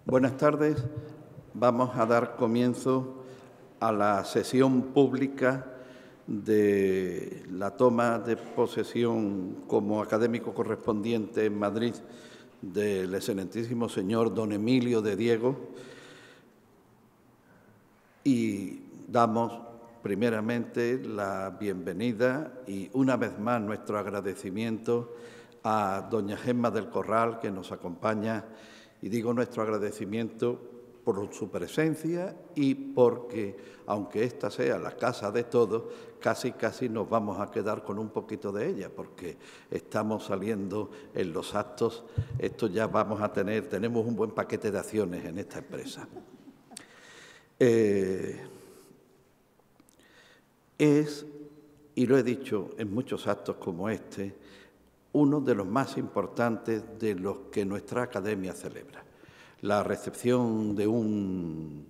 Buenas tardes. Vamos a dar comienzo a la sesión pública de la toma de posesión como académico correspondiente en Madrid del excelentísimo señor don Emilio de Diego, y damos primeramente la bienvenida y una vez más nuestro agradecimiento a doña Gemma del Corral, que nos acompaña, y digo nuestro agradecimiento por su presencia y porque, aunque esta sea la casa de todos, casi nos vamos a quedar con un poquito de ella, porque estamos saliendo en los actos, esto ya tenemos un buen paquete de acciones en esta empresa. Es, y lo he dicho en muchos actos como este, uno de los más importantes de los que nuestra academia celebra. La recepción de un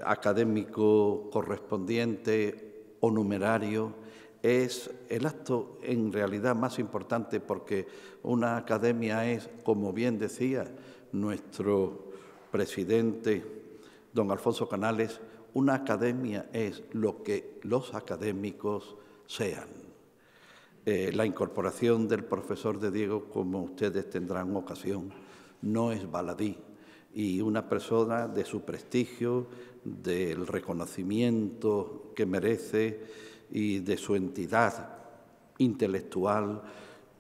académico correspondiente o numerario es el acto en realidad más importante, porque una academia es, como bien decía nuestro presidente, don Alfonso Canales, una academia es lo que los académicos sean. La incorporación del profesor de Diego, como ustedes tendrán ocasión, no es baladí, y una persona de su prestigio, del reconocimiento que merece y de su entidad intelectual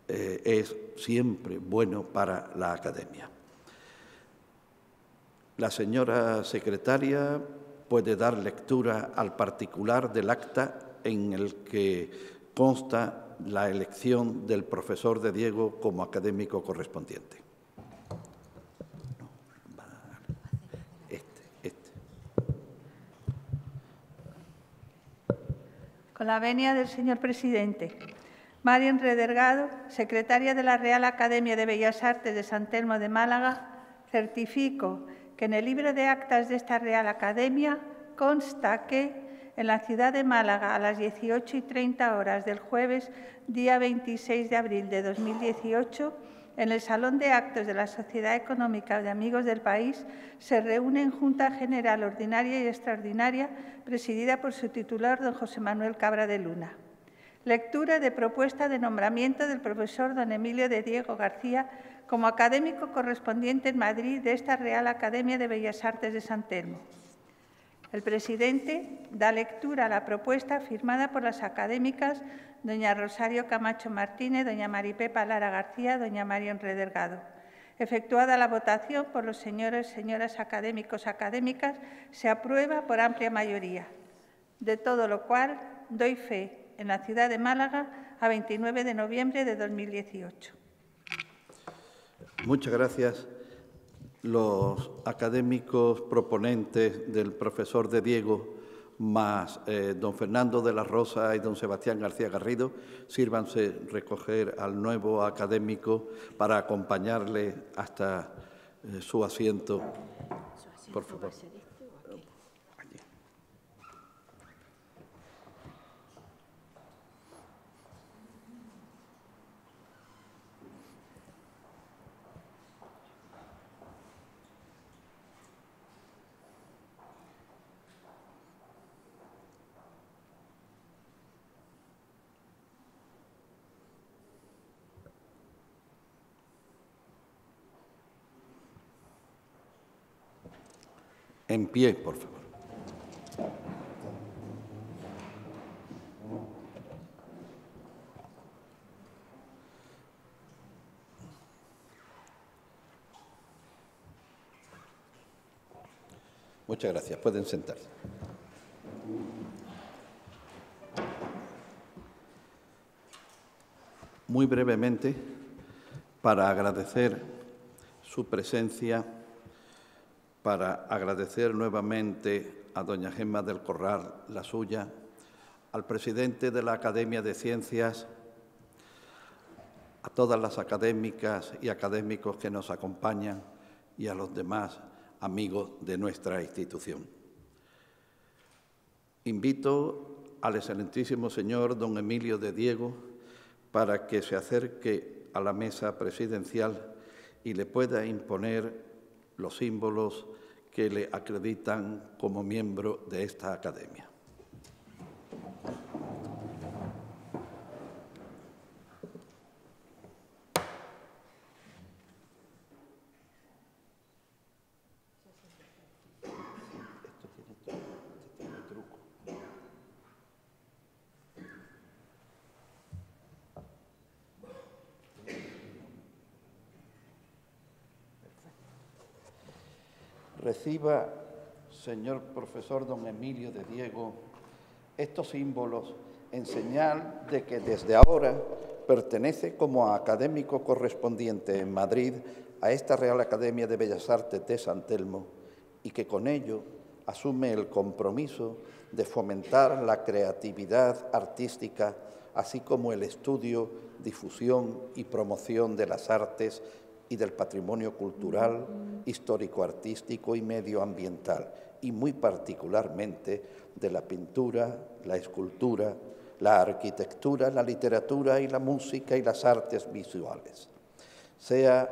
es siempre bueno para la academia. La señora secretaria puede dar lectura al particular del acta en el que consta la elección del profesor de Diego como académico correspondiente. Con la venia del señor presidente. María Enredergado, secretaria de la Real Academia de Bellas Artes de San Telmo de Málaga, certifico que en el libro de actas de esta Real Academia consta que en la ciudad de Málaga, a las 18:30 del jueves, día 26 de abril de 2018, en el Salón de Actos de la Sociedad Económica de Amigos del País, se reúne en Junta General Ordinaria y Extraordinaria, presidida por su titular, don José Manuel Cabra de Luna. Lectura de propuesta de nombramiento del profesor don Emilio de Diego García como académico correspondiente en Madrid de esta Real Academia de Bellas Artes de San Telmo. El presidente da lectura a la propuesta firmada por las académicas doña Rosario Camacho Martínez, doña Maripepa Lara García, doña María Enredergado. Efectuada la votación por los señores y señoras académicos y académicas, se aprueba por amplia mayoría. De todo lo cual doy fe en la ciudad de Málaga a 29 de noviembre de 2018. Muchas gracias. Los académicos proponentes del profesor de Diego, más don Fernando de la Rosa y don Sebastián García Garrido, sírvanse recoger al nuevo académico para acompañarle hasta su asiento. Por favor. En pie, por favor. Muchas gracias. Pueden sentarse. Muy brevemente, para agradecer su presencia, para agradecer nuevamente a doña Gemma del Corral la suya, al presidente de la Academia de Ciencias, a todas las académicas y académicos que nos acompañan y a los demás amigos de nuestra institución. Invito al excelentísimo señor don Emilio de Diego para que se acerque a la mesa presidencial y le pueda imponer los símbolos que le acreditan como miembro de esta academia. Reciba, señor profesor don Emilio de Diego, estos símbolos en señal de que desde ahora pertenece como académico correspondiente en Madrid a esta Real Academia de Bellas Artes de San Telmo y que con ello asume el compromiso de fomentar la creatividad artística, así como el estudio, difusión y promoción de las artes y del patrimonio cultural, histórico-artístico y medioambiental, y muy particularmente de la pintura, la escultura, la arquitectura, la literatura y la música y las artes visuales. Sea,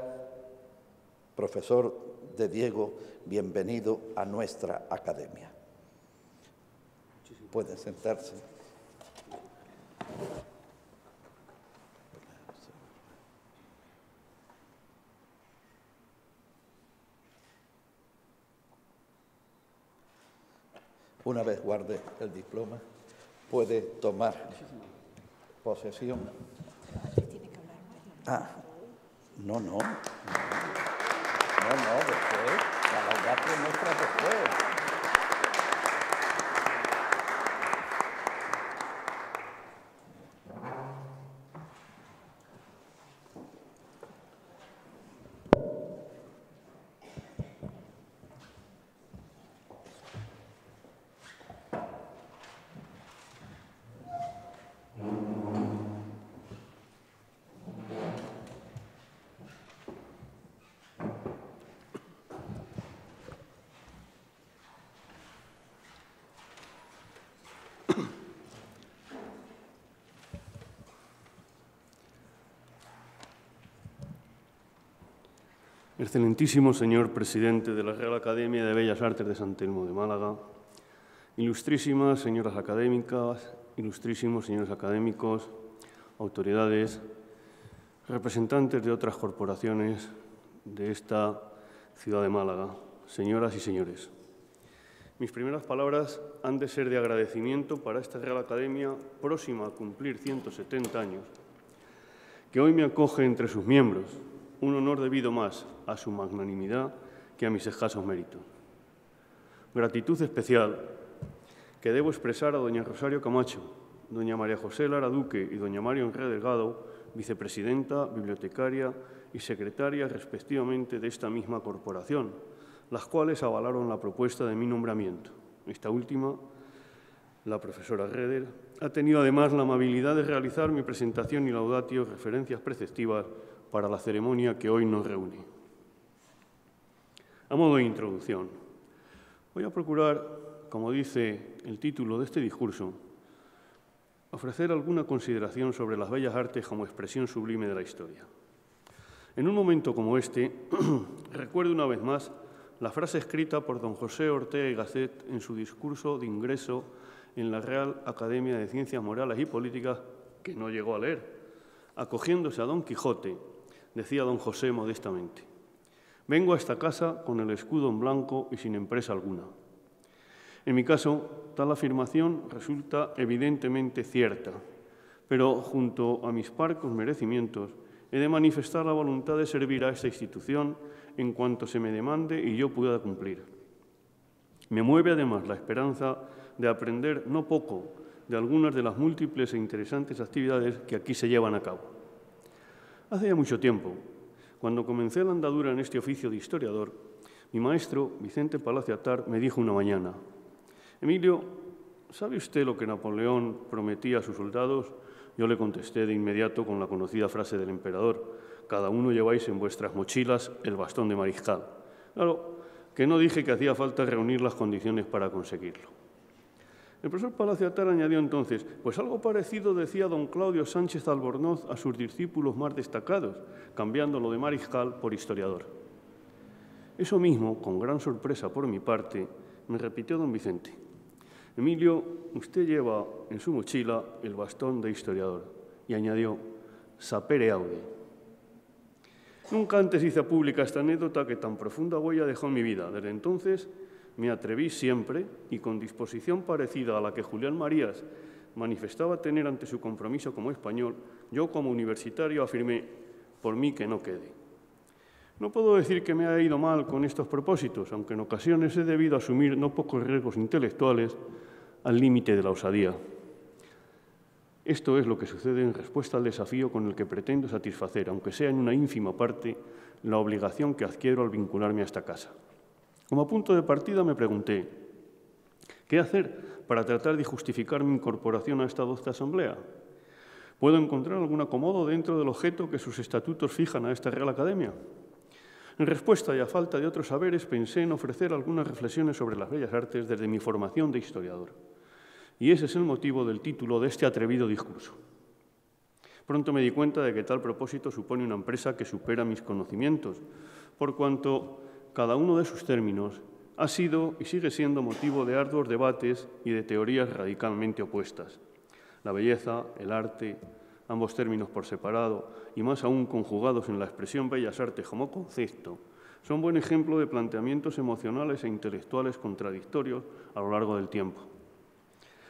profesor de Diego, bienvenido a nuestra academia. Puede sentarse. Una vez guarde el diploma, puede tomar posesión. Ah, no, después. La laudatio nuestra después. Excelentísimo señor presidente de la Real Academia de Bellas Artes de San Telmo de Málaga, ilustrísimas señoras académicas, ilustrísimos señores académicos, autoridades, representantes de otras corporaciones de esta ciudad de Málaga, señoras y señores. Mis primeras palabras han de ser de agradecimiento para esta Real Academia próxima a cumplir 170 años, que hoy me acoge entre sus miembros, un honor debido más a su magnanimidad que a mis escasos méritos. Gratitud especial que debo expresar a doña Rosario Camacho, doña María José Lara Duque y doña Marion Delgado, vicepresidenta, bibliotecaria y secretaria respectivamente de esta misma corporación, las cuales avalaron la propuesta de mi nombramiento. Esta última, la profesora Reder, ha tenido además la amabilidad de realizar mi presentación y laudatio, referencias preceptivas para la ceremonia que hoy nos reúne. A modo de introducción, voy a procurar, como dice el título de este discurso, ofrecer alguna consideración sobre las bellas artes como expresión sublime de la historia. En un momento como este, recuerdo una vez más la frase escrita por don José Ortega y Gasset en su discurso de ingreso en la Real Academia de Ciencias Morales y Políticas, que no llegó a leer. Acogiéndose a don Quijote, decía don José modestamente: «Vengo a esta casa con el escudo en blanco y sin empresa alguna». En mi caso, tal afirmación resulta evidentemente cierta, pero junto a mis parcos merecimientos he de manifestar la voluntad de servir a esta institución en cuanto se me demande y yo pueda cumplir. Me mueve además la esperanza de aprender no poco de algunas de las múltiples e interesantes actividades que aquí se llevan a cabo. Hace ya mucho tiempo, cuando comencé la andadura en este oficio de historiador, mi maestro, Vicente Palacio Atar, me dijo una mañana: «Emilio, ¿sabe usted lo que Napoleón prometía a sus soldados?». Yo le contesté de inmediato con la conocida frase del emperador: «Cada uno lleváis en vuestras mochilas el bastón de mariscal». Claro, que no dije que hacía falta reunir las condiciones para conseguirlo. El profesor Palacio Atar añadió entonces: «Pues algo parecido decía don Claudio Sánchez Albornoz a sus discípulos más destacados, cambiando lo de mariscal por historiador». Eso mismo, con gran sorpresa por mi parte, me repitió don Vicente. Emilio, usted lleva en su mochila el bastón de historiador. Y añadió, sapere aude. Nunca antes hice pública esta anécdota que tan profunda huella dejó en mi vida. Desde entonces me atreví siempre, y con disposición parecida a la que Julián Marías manifestaba tener ante su compromiso como español, yo como universitario afirmé, por mí que no quede. No puedo decir que me haya ido mal con estos propósitos, aunque en ocasiones he debido asumir no pocos riesgos intelectuales al límite de la osadía. Esto es lo que sucede en respuesta al desafío con el que pretendo satisfacer, aunque sea en una ínfima parte, la obligación que adquiero al vincularme a esta casa. Como punto de partida me pregunté, ¿qué hacer para tratar de justificar mi incorporación a esta docta asamblea? ¿Puedo encontrar algún acomodo dentro del objeto que sus estatutos fijan a esta Real Academia? En respuesta y a falta de otros saberes, pensé en ofrecer algunas reflexiones sobre las bellas artes desde mi formación de historiador. Y ese es el motivo del título de este atrevido discurso. Pronto me di cuenta de que tal propósito supone una empresa que supera mis conocimientos, por cuanto cada uno de sus términos ha sido y sigue siendo motivo de arduos debates y de teorías radicalmente opuestas. La belleza, el arte, ambos términos por separado y más aún conjugados en la expresión bellas artes como concepto, son buen ejemplo de planteamientos emocionales e intelectuales contradictorios a lo largo del tiempo.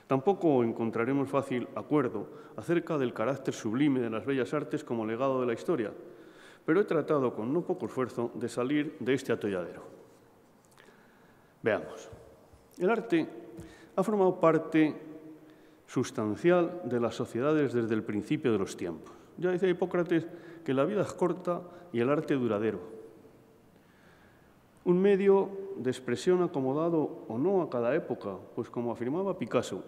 Tampoco encontraremos fácil acuerdo acerca del carácter sublime de las bellas artes como legado de la historia, pero he tratado con no poco esfuerzo de salir de este atolladero. Veamos. El arte ha formado parte sustancial de las sociedades desde el principio de los tiempos. Ya decía Hipócrates que la vida es corta y el arte duradero. Un medio de expresión acomodado o no a cada época, pues como afirmaba Picasso,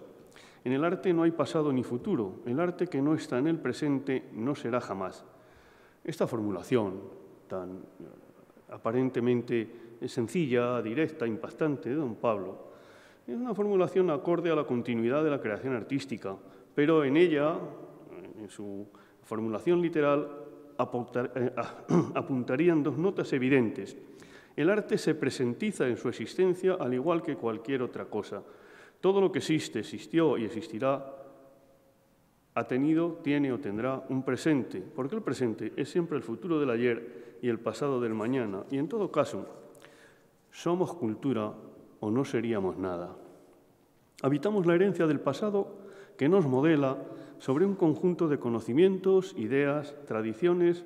en el arte no hay pasado ni futuro, el arte que no está en el presente no será jamás. Esta formulación tan aparentemente sencilla, directa, impactante de don Pablo, es una formulación acorde a la continuidad de la creación artística, pero en ella, en su formulación literal, apuntarían dos notas evidentes. El arte se presentiza en su existencia al igual que cualquier otra cosa. Todo lo que existe, existió y existirá ha tenido, tiene o tendrá un presente, porque el presente es siempre el futuro del ayer y el pasado del mañana. Y en todo caso, somos cultura o no seríamos nada. Habitamos la herencia del pasado que nos modela sobre un conjunto de conocimientos, ideas, tradiciones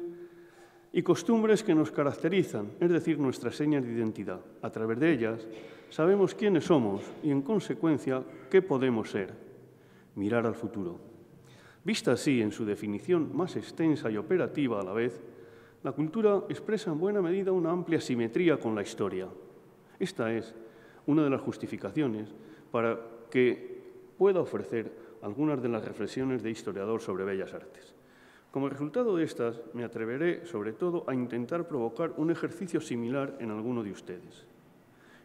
y costumbres que nos caracterizan, es decir, nuestras señas de identidad. A través de ellas sabemos quiénes somos y, en consecuencia, qué podemos ser. Mirar al futuro. Vista así, en su definición más extensa y operativa a la vez, la cultura expresa en buena medida una amplia simetría con la historia. Esta es una de las justificaciones para que pueda ofrecer algunas de las reflexiones de historiador sobre bellas artes. Como resultado de estas, me atreveré, sobre todo, a intentar provocar un ejercicio similar en alguno de ustedes.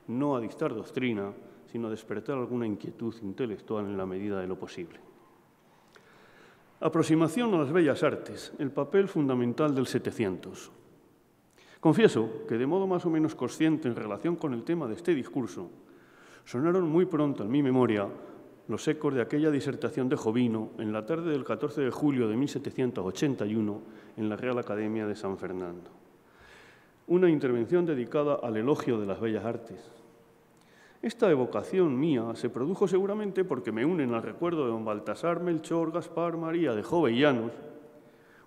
No a dictar doctrina, sino a despertar alguna inquietud intelectual en la medida de lo posible. Aproximación a las bellas artes, el papel fundamental del 700. Confieso que, de modo más o menos consciente en relación con el tema de este discurso, sonaron muy pronto en mi memoria los ecos de aquella disertación de Jovino en la tarde del 14 de julio de 1781 en la Real Academia de San Fernando. Una intervención dedicada al elogio de las bellas artes. Esta evocación mía se produjo seguramente porque me unen al recuerdo de don Baltasar Melchor Gaspar María de Jovellanos,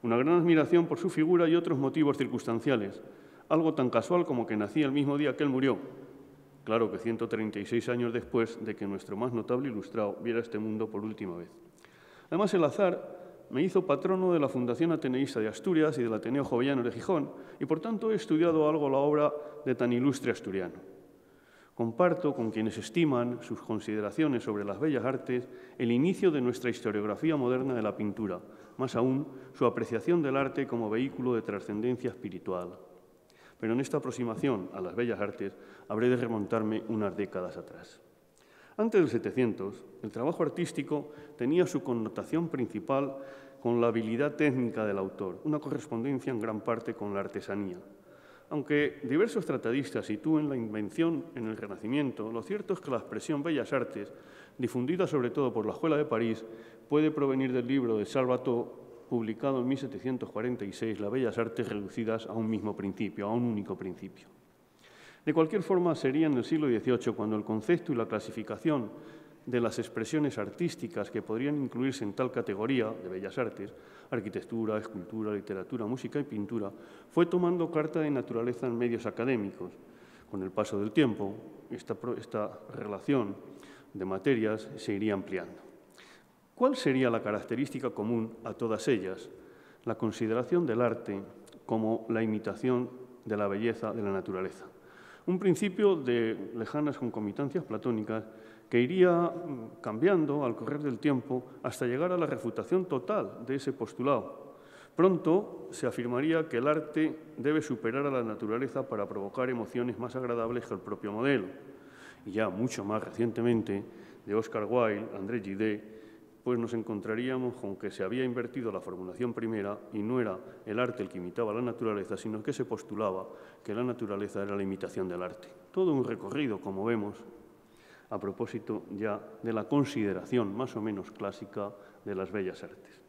una gran admiración por su figura y otros motivos circunstanciales, algo tan casual como que nací el mismo día que él murió. Claro que 136 años después de que nuestro más notable ilustrado viera este mundo por última vez. Además, el azar me hizo patrono de la Fundación Ateneísta de Asturias y del Ateneo Jovellanos de Gijón, y por tanto he estudiado algo la obra de tan ilustre asturiano. Comparto con quienes estiman sus consideraciones sobre las bellas artes el inicio de nuestra historiografía moderna de la pintura, más aún su apreciación del arte como vehículo de trascendencia espiritual. Pero en esta aproximación a las bellas artes habré de remontarme unas décadas atrás. Antes del 700, el trabajo artístico tenía su connotación principal con la habilidad técnica del autor, una correspondencia en gran parte con la artesanía. Aunque diversos tratadistas sitúen la invención en el Renacimiento, lo cierto es que la expresión bellas artes, difundida sobre todo por la Escuela de París, puede provenir del libro de Salvator, publicado en 1746, Las bellas artes reducidas a un mismo principio, a un único principio. De cualquier forma, sería en el siglo XVIII cuando el concepto y la clasificación de las expresiones artísticas que podrían incluirse en tal categoría de bellas artes, arquitectura, escultura, literatura, música y pintura, fue tomando carta de naturaleza en medios académicos. Con el paso del tiempo, esta relación de materias se iría ampliando. ¿Cuál sería la característica común a todas ellas? La consideración del arte como la imitación de la belleza de la naturaleza. Un principio de lejanas concomitancias platónicas que iría cambiando al correr del tiempo hasta llegar a la refutación total de ese postulado. Pronto se afirmaría que el arte debe superar a la naturaleza para provocar emociones más agradables que el propio modelo. Y ya mucho más recientemente, de Oscar Wilde, André Gide, pues nos encontraríamos con que se había invertido la formulación primera y no era el arte el que imitaba a la naturaleza, sino que se postulaba que la naturaleza era la imitación del arte. Todo un recorrido, como vemos, a propósito ya de la consideración más o menos clásica de las bellas artes.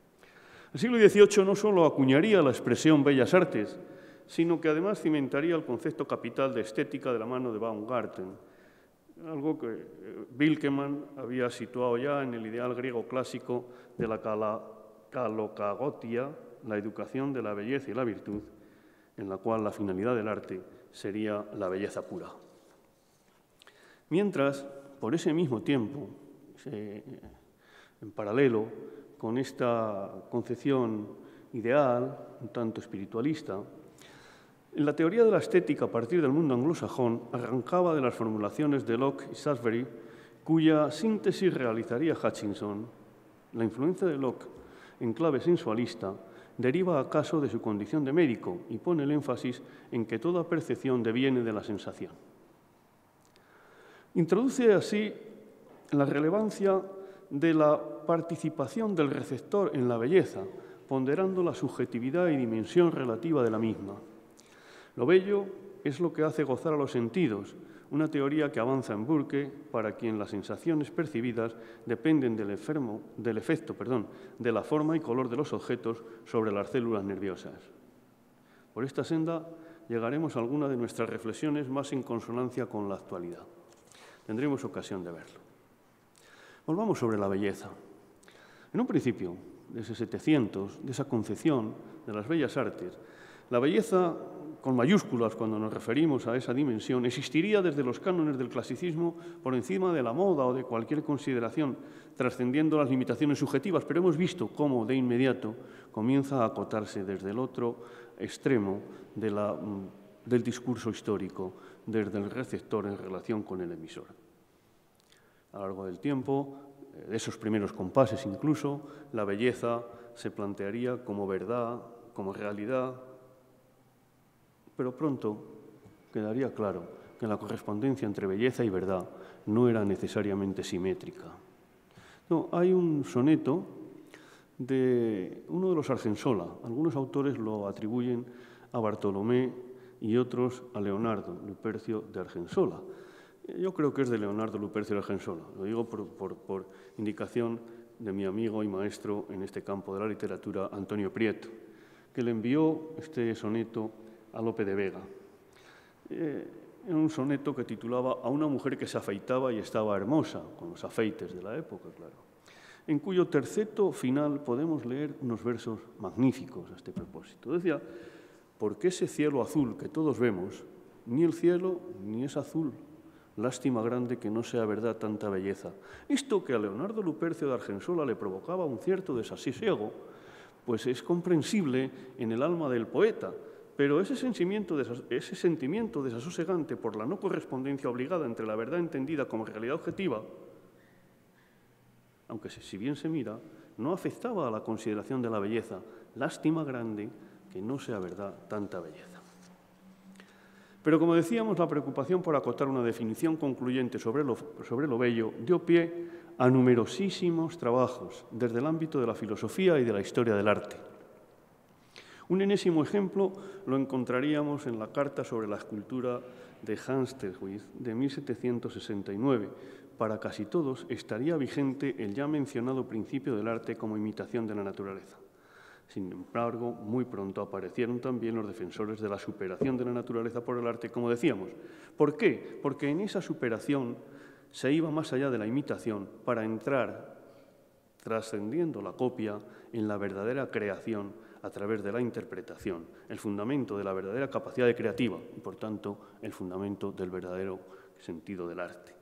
El siglo XVIII no solo acuñaría la expresión bellas artes, sino que además cimentaría el concepto capital de estética de la mano de Baumgarten, algo que Wilkeman había situado ya en el ideal griego clásico de la calocagotia, la educación de la belleza y la virtud, en la cual la finalidad del arte sería la belleza pura. Mientras, por ese mismo tiempo, en paralelo con esta concepción ideal, un tanto espiritualista, en la teoría de la estética a partir del mundo anglosajón arrancaba de las formulaciones de Locke y Shaftesbury, cuya síntesis realizaría Hutchinson. La influencia de Locke en clave sensualista deriva acaso de su condición de médico y pone el énfasis en que toda percepción deviene de la sensación. Introduce así la relevancia de la participación del receptor en la belleza, ponderando la subjetividad y dimensión relativa de la misma. Lo bello es lo que hace gozar a los sentidos, una teoría que avanza en Burke, para quien las sensaciones percibidas dependen del efecto de la forma y color de los objetos sobre las células nerviosas. Por esta senda llegaremos a algunas de nuestras reflexiones más en consonancia con la actualidad. Tendremos ocasión de verlo. Volvamos sobre la belleza. En un principio, desde 700, de esa concepción de las bellas artes, la belleza, con mayúsculas cuando nos referimos a esa dimensión, existiría desde los cánones del clasicismo por encima de la moda o de cualquier consideración, trascendiendo las limitaciones subjetivas, pero hemos visto cómo de inmediato comienza a acotarse desde el otro extremo del discurso histórico, desde el receptor en relación con el emisor. A lo largo del tiempo, de esos primeros compases incluso, la belleza se plantearía como verdad, como realidad, pero pronto quedaría claro que la correspondencia entre belleza y verdad no era necesariamente simétrica. No, hay un soneto de uno de los Argensola. Algunos autores lo atribuyen a Bartolomé y otros a Leonardo Lupercio de Argensola. Yo creo que es de Leonardo Lupercio de Argensola. Lo digo por indicación de mi amigo y maestro en este campo de la literatura, Antonio Prieto, que le envió este soneto a Lope de Vega. En un soneto que titulaba A una mujer que se afeitaba y estaba hermosa, con los afeites de la época, claro, en cuyo terceto final podemos leer unos versos magníficos a este propósito. Decía, porque ese cielo azul que todos vemos, ni el cielo ni es azul, lástima grande que no sea verdad tanta belleza. Esto que a Leonardo Lupercio de Argensola le provocaba un cierto desasosiego, pues es comprensible en el alma del poeta, pero ese sentimiento desasosegante por la no correspondencia obligada entre la verdad entendida como realidad objetiva, aunque si bien se mira, no afectaba a la consideración de la belleza. Lástima grande que no sea verdad tanta belleza. Pero, como decíamos, la preocupación por acotar una definición concluyente sobre lo bello dio pie a numerosísimos trabajos desde el ámbito de la filosofía y de la historia del arte. Un enésimo ejemplo lo encontraríamos en la Carta sobre la escultura de Hans Terwitz de 1769. Para casi todos estaría vigente el ya mencionado principio del arte como imitación de la naturaleza. Sin embargo, muy pronto aparecieron también los defensores de la superación de la naturaleza por el arte, como decíamos. ¿Por qué? Porque en esa superación se iba más allá de la imitación para entrar, trascendiendo la copia, en la verdadera creación a través de la interpretación, el fundamento de la verdadera capacidad creativa y, por tanto, el fundamento del verdadero sentido del arte.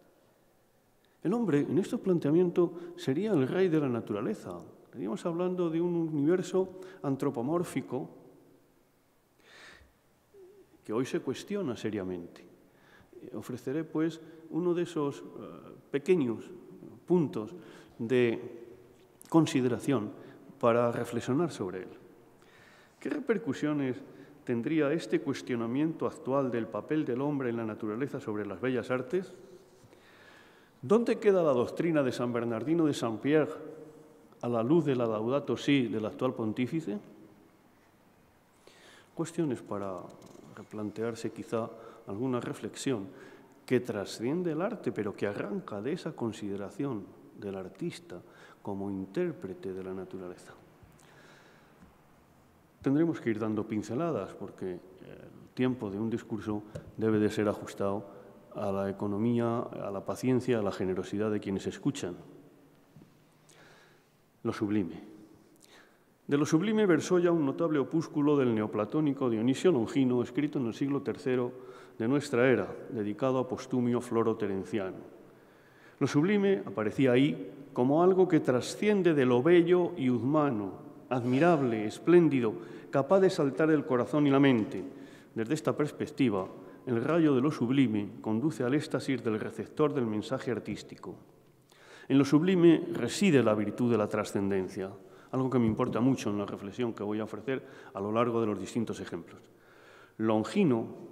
El hombre, en este planteamiento, sería el rey de la naturaleza. Estaríamos hablando de un universo antropomórfico que hoy se cuestiona seriamente. Ofreceré, pues, uno de esos pequeños puntos de consideración para reflexionar sobre él. ¿Qué repercusiones tendría este cuestionamiento actual del papel del hombre en la naturaleza sobre las bellas artes? ¿Dónde queda la doctrina de San Bernardino de Saint-Pierre a la luz de la Laudato Si del actual pontífice? Cuestiones para replantearse quizá alguna reflexión que trasciende el arte, pero que arranca de esa consideración del artista como intérprete de la naturaleza. Tendremos que ir dando pinceladas porque el tiempo de un discurso debe de ser ajustado a la economía, a la paciencia, a la generosidad de quienes escuchan. Lo sublime. De lo sublime versó ya un notable opúsculo del neoplatónico Dionisio Longino, escrito en el siglo III de nuestra era, dedicado a Postumio Floro Terenciano. Lo sublime aparecía ahí como algo que trasciende de lo bello y humano, admirable, espléndido, capaz de saltar el corazón y la mente. Desde esta perspectiva, el rayo de lo sublime conduce al éxtasis del receptor del mensaje artístico. En lo sublime reside la virtud de la trascendencia, algo que me importa mucho en la reflexión que voy a ofrecer a lo largo de los distintos ejemplos. Longino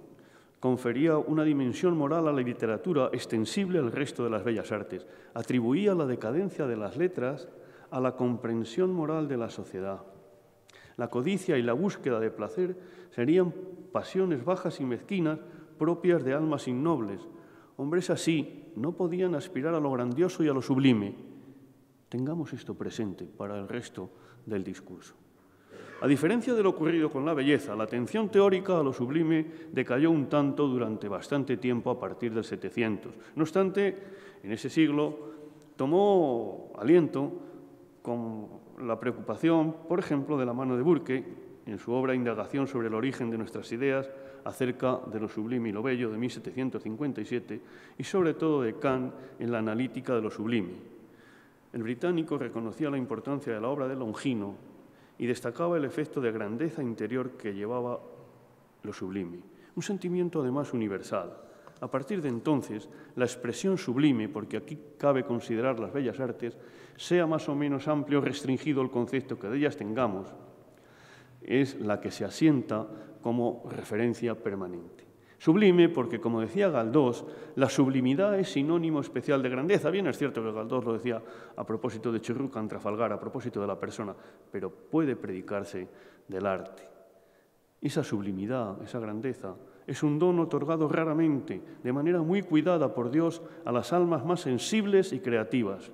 confería una dimensión moral a la literatura extensible al resto de las bellas artes. Atribuía la decadencia de las letras a la comprensión moral de la sociedad. La codicia y la búsqueda de placer serían pasiones bajas y mezquinas propias de almas innobles. Hombres así no podían aspirar a lo grandioso y a lo sublime. Tengamos esto presente para el resto del discurso. A diferencia de lo ocurrido con la belleza, la atención teórica a lo sublime decayó un tanto durante bastante tiempo a partir del 700. No obstante, en ese siglo tomó aliento con la preocupación, por ejemplo, de la mano de Burke, en su obra Indagación sobre el origen de nuestras ideas acerca de lo sublime y lo bello de 1757 y sobre todo de Kant en la analítica de lo sublime. El británico reconocía la importancia de la obra de Longino y destacaba el efecto de grandeza interior que llevaba lo sublime, un sentimiento además universal. A partir de entonces, la expresión sublime, porque aquí cabe considerar las bellas artes, sea más o menos amplio o restringido el concepto que de ellas tengamos, es la que se asienta como referencia permanente. Sublime porque, como decía Galdós, la sublimidad es sinónimo especial de grandeza. Bien, es cierto que Galdós lo decía a propósito de Churruca en Trafalgar, a propósito de la persona, pero puede predicarse del arte. Esa sublimidad, esa grandeza, es un don otorgado raramente, de manera muy cuidada por Dios, a las almas más sensibles y creativas,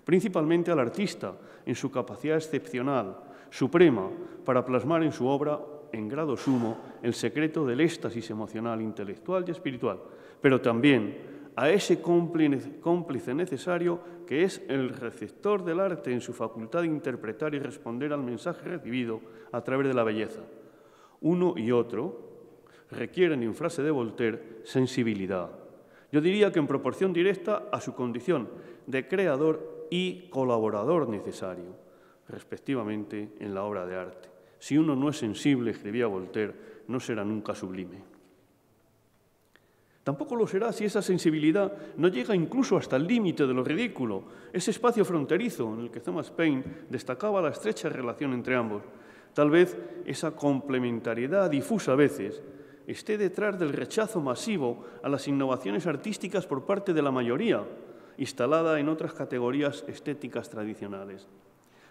principalmente al artista, en su capacidad excepcional, suprema, para plasmar en su obra, en grado sumo, el secreto del éxtasis emocional, intelectual y espiritual, pero también a ese cómplice necesario que es el receptor del arte en su facultad de interpretar y responder al mensaje recibido a través de la belleza. Uno y otro requieren, en frase de Voltaire, sensibilidad. Yo diría que en proporción directa a su condición de creador y colaborador necesario, respectivamente, en la obra de arte. Si uno no es sensible, escribía Voltaire, no será nunca sublime. Tampoco lo será si esa sensibilidad no llega incluso hasta el límite de lo ridículo, ese espacio fronterizo en el que Thomas Paine destacaba la estrecha relación entre ambos. Tal vez esa complementariedad difusa a veces esté detrás del rechazo masivo a las innovaciones artísticas por parte de la mayoría, instalada en otras categorías estéticas tradicionales.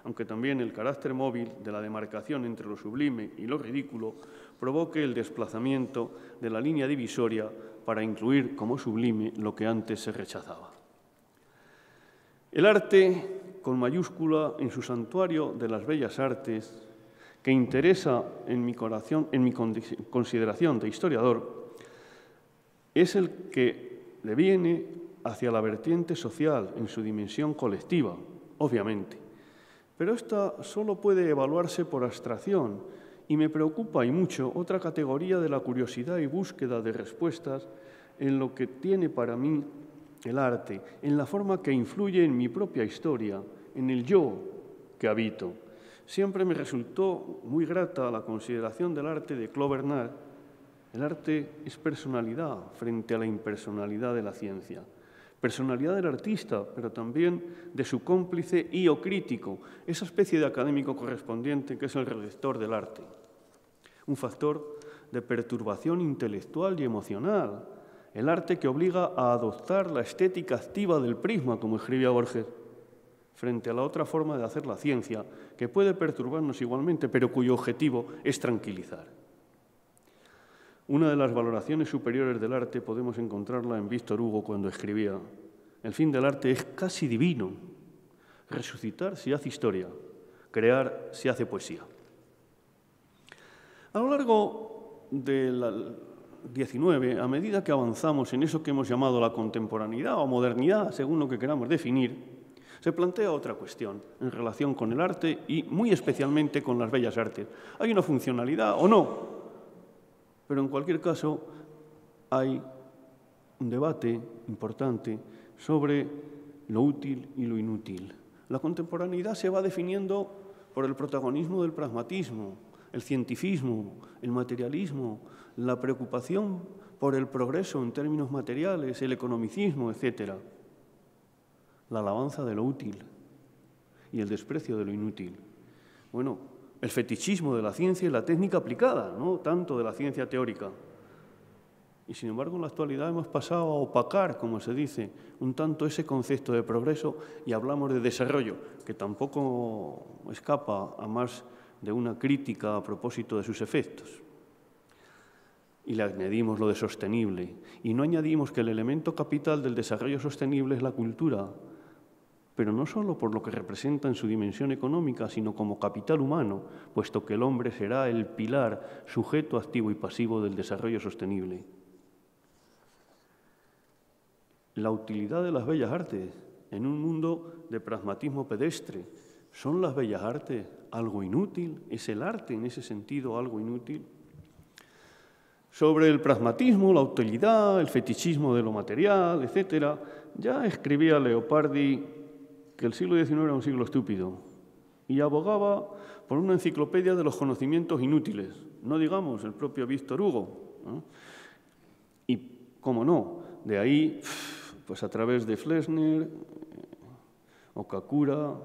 aunque también el carácter móvil de la demarcación entre lo sublime y lo ridículo provoque el desplazamiento de la línea divisoria para incluir como sublime lo que antes se rechazaba. El arte, con mayúscula, en su santuario de las bellas artes, que interesa en mi consideración de historiador, es el que deviene hacia la vertiente social en su dimensión colectiva, obviamente. Pero esta solo puede evaluarse por abstracción y me preocupa y mucho otra categoría de la curiosidad y búsqueda de respuestas en lo que tiene para mí el arte, en la forma que influye en mi propia historia, en el yo que habito. Siempre me resultó muy grata la consideración del arte de Claude Bernard. El arte es personalidad frente a la impersonalidad de la ciencia. Personalidad del artista, pero también de su cómplice y o crítico, esa especie de académico correspondiente que es el receptor del arte. Un factor de perturbación intelectual y emocional. El arte que obliga a adoptar la estética activa del prisma, como escribía Borges, frente a la otra forma de hacer la ciencia, que puede perturbarnos igualmente, pero cuyo objetivo es tranquilizar. Una de las valoraciones superiores del arte podemos encontrarla en Víctor Hugo cuando escribía: el fin del arte es casi divino. Resucitar si hace historia, crear si hace poesía. A lo largo del XIX, a medida que avanzamos en eso que hemos llamado la contemporaneidad o modernidad, según lo que queramos definir, se plantea otra cuestión en relación con el arte y muy especialmente con las bellas artes. ¿Hay una funcionalidad o no? Pero en cualquier caso hay un debate importante sobre lo útil y lo inútil. La contemporaneidad se va definiendo por el protagonismo del pragmatismo, el cientifismo, el materialismo, la preocupación por el progreso en términos materiales, el economicismo, etc. La alabanza de lo útil y el desprecio de lo inútil. Bueno, el fetichismo de la ciencia y la técnica aplicada, no tanto de la ciencia teórica. Y sin embargo, en la actualidad hemos pasado a opacar, como se dice, un tanto ese concepto de progreso y hablamos de desarrollo, que tampoco escapa a más de una crítica a propósito de sus efectos. Y le añadimos lo de sostenible. Y no añadimos que el elemento capital del desarrollo sostenible es la cultura, pero no solo por lo que representa en su dimensión económica, sino como capital humano, puesto que el hombre será el pilar, sujeto activo y pasivo del desarrollo sostenible. La utilidad de las bellas artes en un mundo de pragmatismo pedestre. ¿Son las bellas artes algo inútil? ¿Es el arte en ese sentido algo inútil? Sobre el pragmatismo, la utilidad, el fetichismo de lo material, etc., ya escribía Leopardi que el siglo XIX era un siglo estúpido y abogaba por una enciclopedia de los conocimientos inútiles, no digamos el propio Víctor Hugo, ¿no? Y, cómo no, de ahí, pues a través de Flesner, Okakura,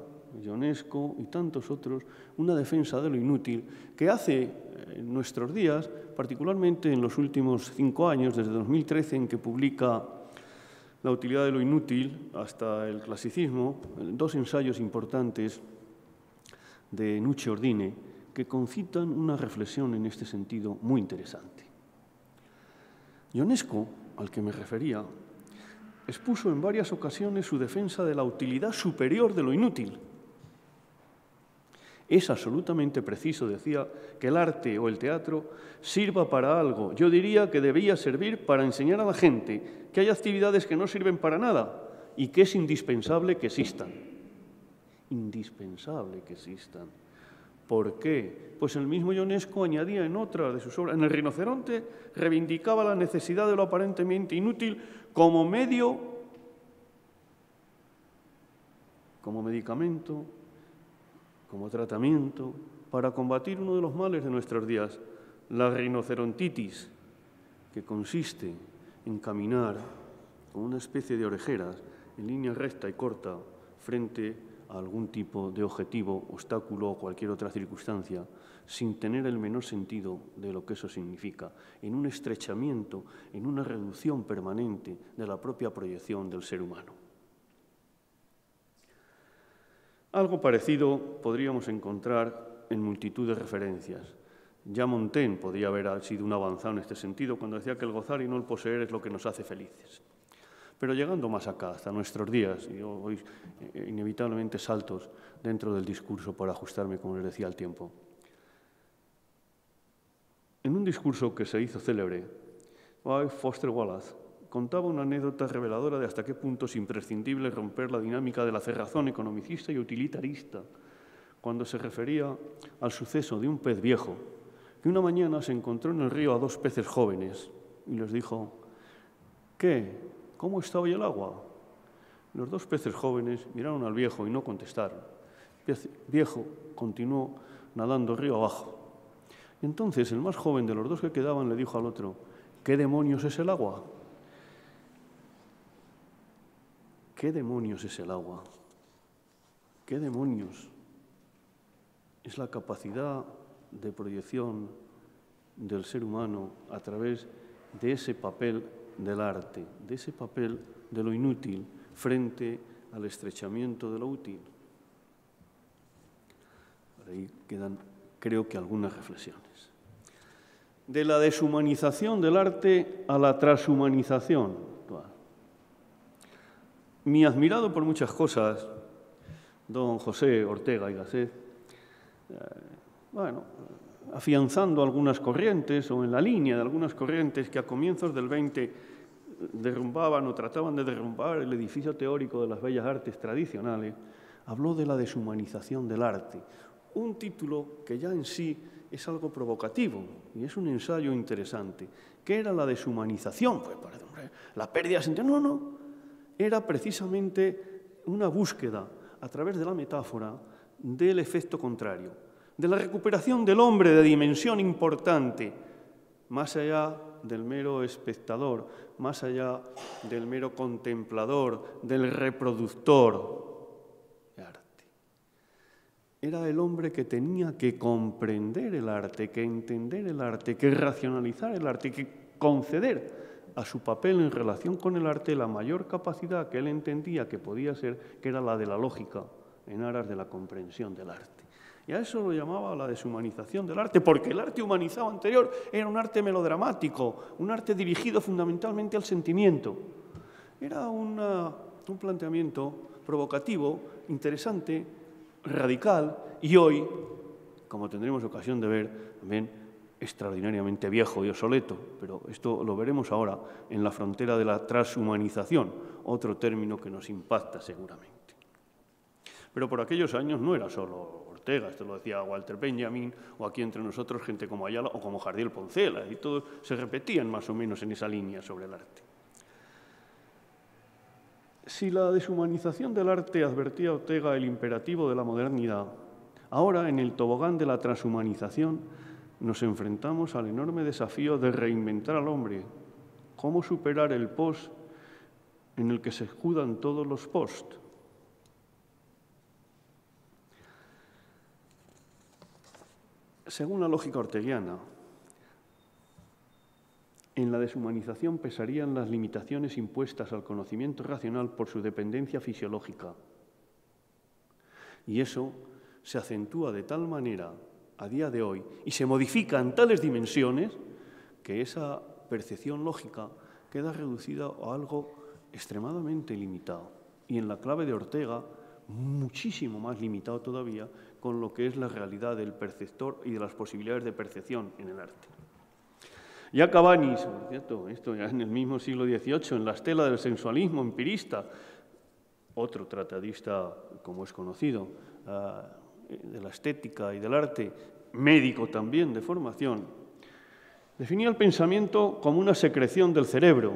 Ionesco y tantos otros, una defensa de lo inútil que hace en nuestros días, particularmente en los últimos 5 años, desde 2013, en que publica La utilidad de lo inútil hasta el clasicismo, 2 ensayos importantes de Nuccio Ordine que concitan una reflexión en este sentido muy interesante. Ionesco, al que me refería, expuso en varias ocasiones su defensa de la utilidad superior de lo inútil. Es absolutamente preciso, decía, que el arte o el teatro sirva para algo. Yo diría que debería servir para enseñar a la gente que hay actividades que no sirven para nada y que es indispensable que existan. Indispensable que existan. ¿Por qué? Pues el mismo Ionesco añadía en otra de sus obras. En El rinoceronte reivindicaba la necesidad de lo aparentemente inútil como medio, como medicamento, como tratamiento para combatir uno de los males de nuestros días, la rinocerontitis, que consiste en caminar con una especie de orejeras en línea recta y corta frente a algún tipo de objetivo, obstáculo o cualquier otra circunstancia, sin tener el menor sentido de lo que eso significa, en un estrechamiento, en una reducción permanente de la propia proyección del ser humano. Algo parecido podríamos encontrar en multitud de referencias. Ya Montaigne podía haber sido un avanzado en este sentido cuando decía que el gozar y no el poseer es lo que nos hace felices. Pero llegando más acá, hasta nuestros días, y yo voy inevitablemente saltos dentro del discurso por ajustarme, como les decía, al tiempo. En un discurso que se hizo célebre, Foster Wallace contaba una anécdota reveladora de hasta qué punto es imprescindible romper la dinámica de la cerrazón economicista y utilitarista, cuando se refería al suceso de un pez viejo, que una mañana se encontró en el río a dos peces jóvenes y les dijo: ¿qué? ¿Cómo está hoy el agua? Los dos peces jóvenes miraron al viejo y no contestaron. El viejo continuó nadando río abajo. Y entonces el más joven de los dos que quedaban le dijo al otro: ¿qué demonios es el agua? ¿Qué demonios es el agua? ¿Qué demonios es la capacidad de proyección del ser humano a través de ese papel del arte, de ese papel de lo inútil frente al estrechamiento de lo útil? Por ahí quedan, creo que, algunas reflexiones. De la deshumanización del arte a la transhumanización. Mi admirado por muchas cosas, don José Ortega y Gasset, afianzando algunas corrientes o en la línea de algunas corrientes que a comienzos del 20 derrumbaban o trataban de derrumbar el edificio teórico de las bellas artes tradicionales, habló de la deshumanización del arte, un título que ya en sí es algo provocativo y es un ensayo interesante. ¿Qué era la deshumanización? Pues la pérdida de sentido. No. Era precisamente una búsqueda a través de la metáfora del efecto contrario, de la recuperación del hombre de dimensión importante, más allá del mero espectador, más allá del mero contemplador, del reproductor de arte. Era el hombre que tenía que comprender el arte, que entender el arte, que racionalizar el arte, que conceder a su papel en relación con el arte la mayor capacidad que él entendía que podía ser, que era la de la lógica, en aras de la comprensión del arte. Y a eso lo llamaba la deshumanización del arte, porque el arte humanizado anterior era un arte melodramático, un arte dirigido fundamentalmente al sentimiento. Era un planteamiento provocativo, interesante, radical, y hoy, como tendremos ocasión de ver, también extraordinariamente viejo y obsoleto, pero esto lo veremos ahora en la frontera de la transhumanización, otro término que nos impacta seguramente. Pero por aquellos años no era solo Ortega, esto lo decía Walter Benjamin, o aquí entre nosotros gente como Ayala o como Jardiel Poncela, y todos se repetían más o menos en esa línea sobre el arte. Si la deshumanización del arte advertía a Ortega el imperativo de la modernidad, ahora en el tobogán de la transhumanización nos enfrentamos al enorme desafío de reinventar al hombre. ¿Cómo superar el post en el que se escudan todos los post? Según la lógica orteguiana, en la deshumanización pesarían las limitaciones impuestas al conocimiento racional por su dependencia fisiológica. Y eso se acentúa de tal manera a día de hoy y se modifica en tales dimensiones que esa percepción lógica queda reducida a algo extremadamente limitado. Y en la clave de Ortega, muchísimo más limitado todavía con lo que es la realidad del perceptor y de las posibilidades de percepción en el arte. Ya Cabanis, ¿cierto? Esto ya en el mismo siglo XVIII, en la estela del sensualismo empirista, otro tratadista, como es conocido, de la estética y del arte, médico también de formación, definía el pensamiento como una secreción del cerebro,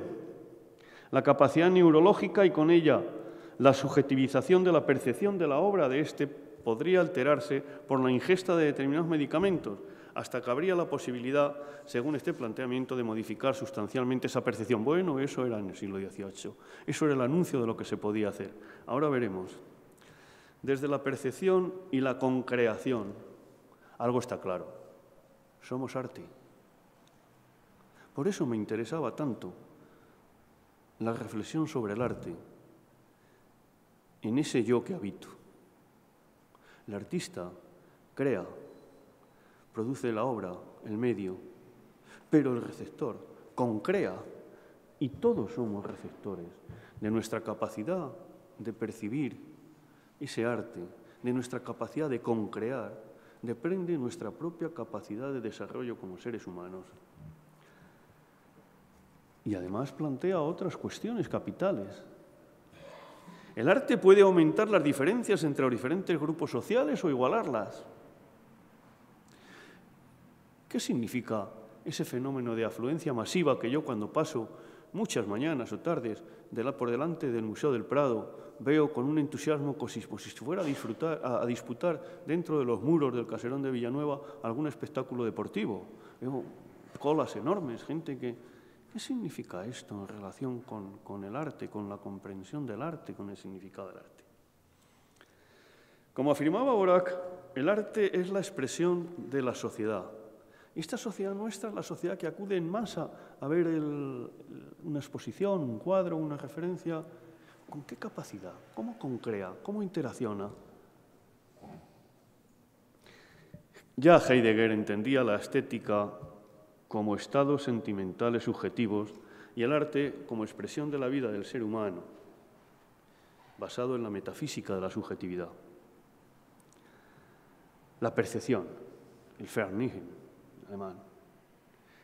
la capacidad neurológica y con ella la subjetivización de la percepción de la obra de éste podría alterarse por la ingesta de determinados medicamentos, hasta que habría la posibilidad, según este planteamiento, de modificar sustancialmente esa percepción. Bueno, eso era en el siglo XVIII, eso era el anuncio de lo que se podía hacer. Ahora veremos. Desde la percepción y la concreación, algo está claro, somos arte. Por eso me interesaba tanto la reflexión sobre el arte en ese yo que habito. El artista crea, produce la obra, el medio, pero el receptor concrea, y todos somos receptores de nuestra capacidad de percibir ese arte, de nuestra capacidad de concrear, depende nuestra propia capacidad de desarrollo como seres humanos. Y además plantea otras cuestiones capitales. ¿El arte puede aumentar las diferencias entre los diferentes grupos sociales o igualarlas? ¿Qué significa ese fenómeno de afluencia masiva que yo, cuando paso muchas mañanas o tardes por delante del Museo del Prado, veo con un entusiasmo como si fuera a disputar dentro de los muros del Caserón de Villanueva algún espectáculo deportivo? Veo colas enormes, gente que... ¿Qué significa esto en relación con el arte, con la comprensión del arte, con el significado del arte? Como afirmaba Borac, el arte es la expresión de la sociedad. Esta sociedad nuestra es la sociedad que acude en masa a ver una exposición, un cuadro, una referencia. ¿Con qué capacidad? ¿Cómo concrea? ¿Cómo interacciona? Ya Heidegger entendía la estética como estados sentimentales subjetivos y el arte como expresión de la vida del ser humano, basado en la metafísica de la subjetividad. La percepción, el Vernichten, alemán,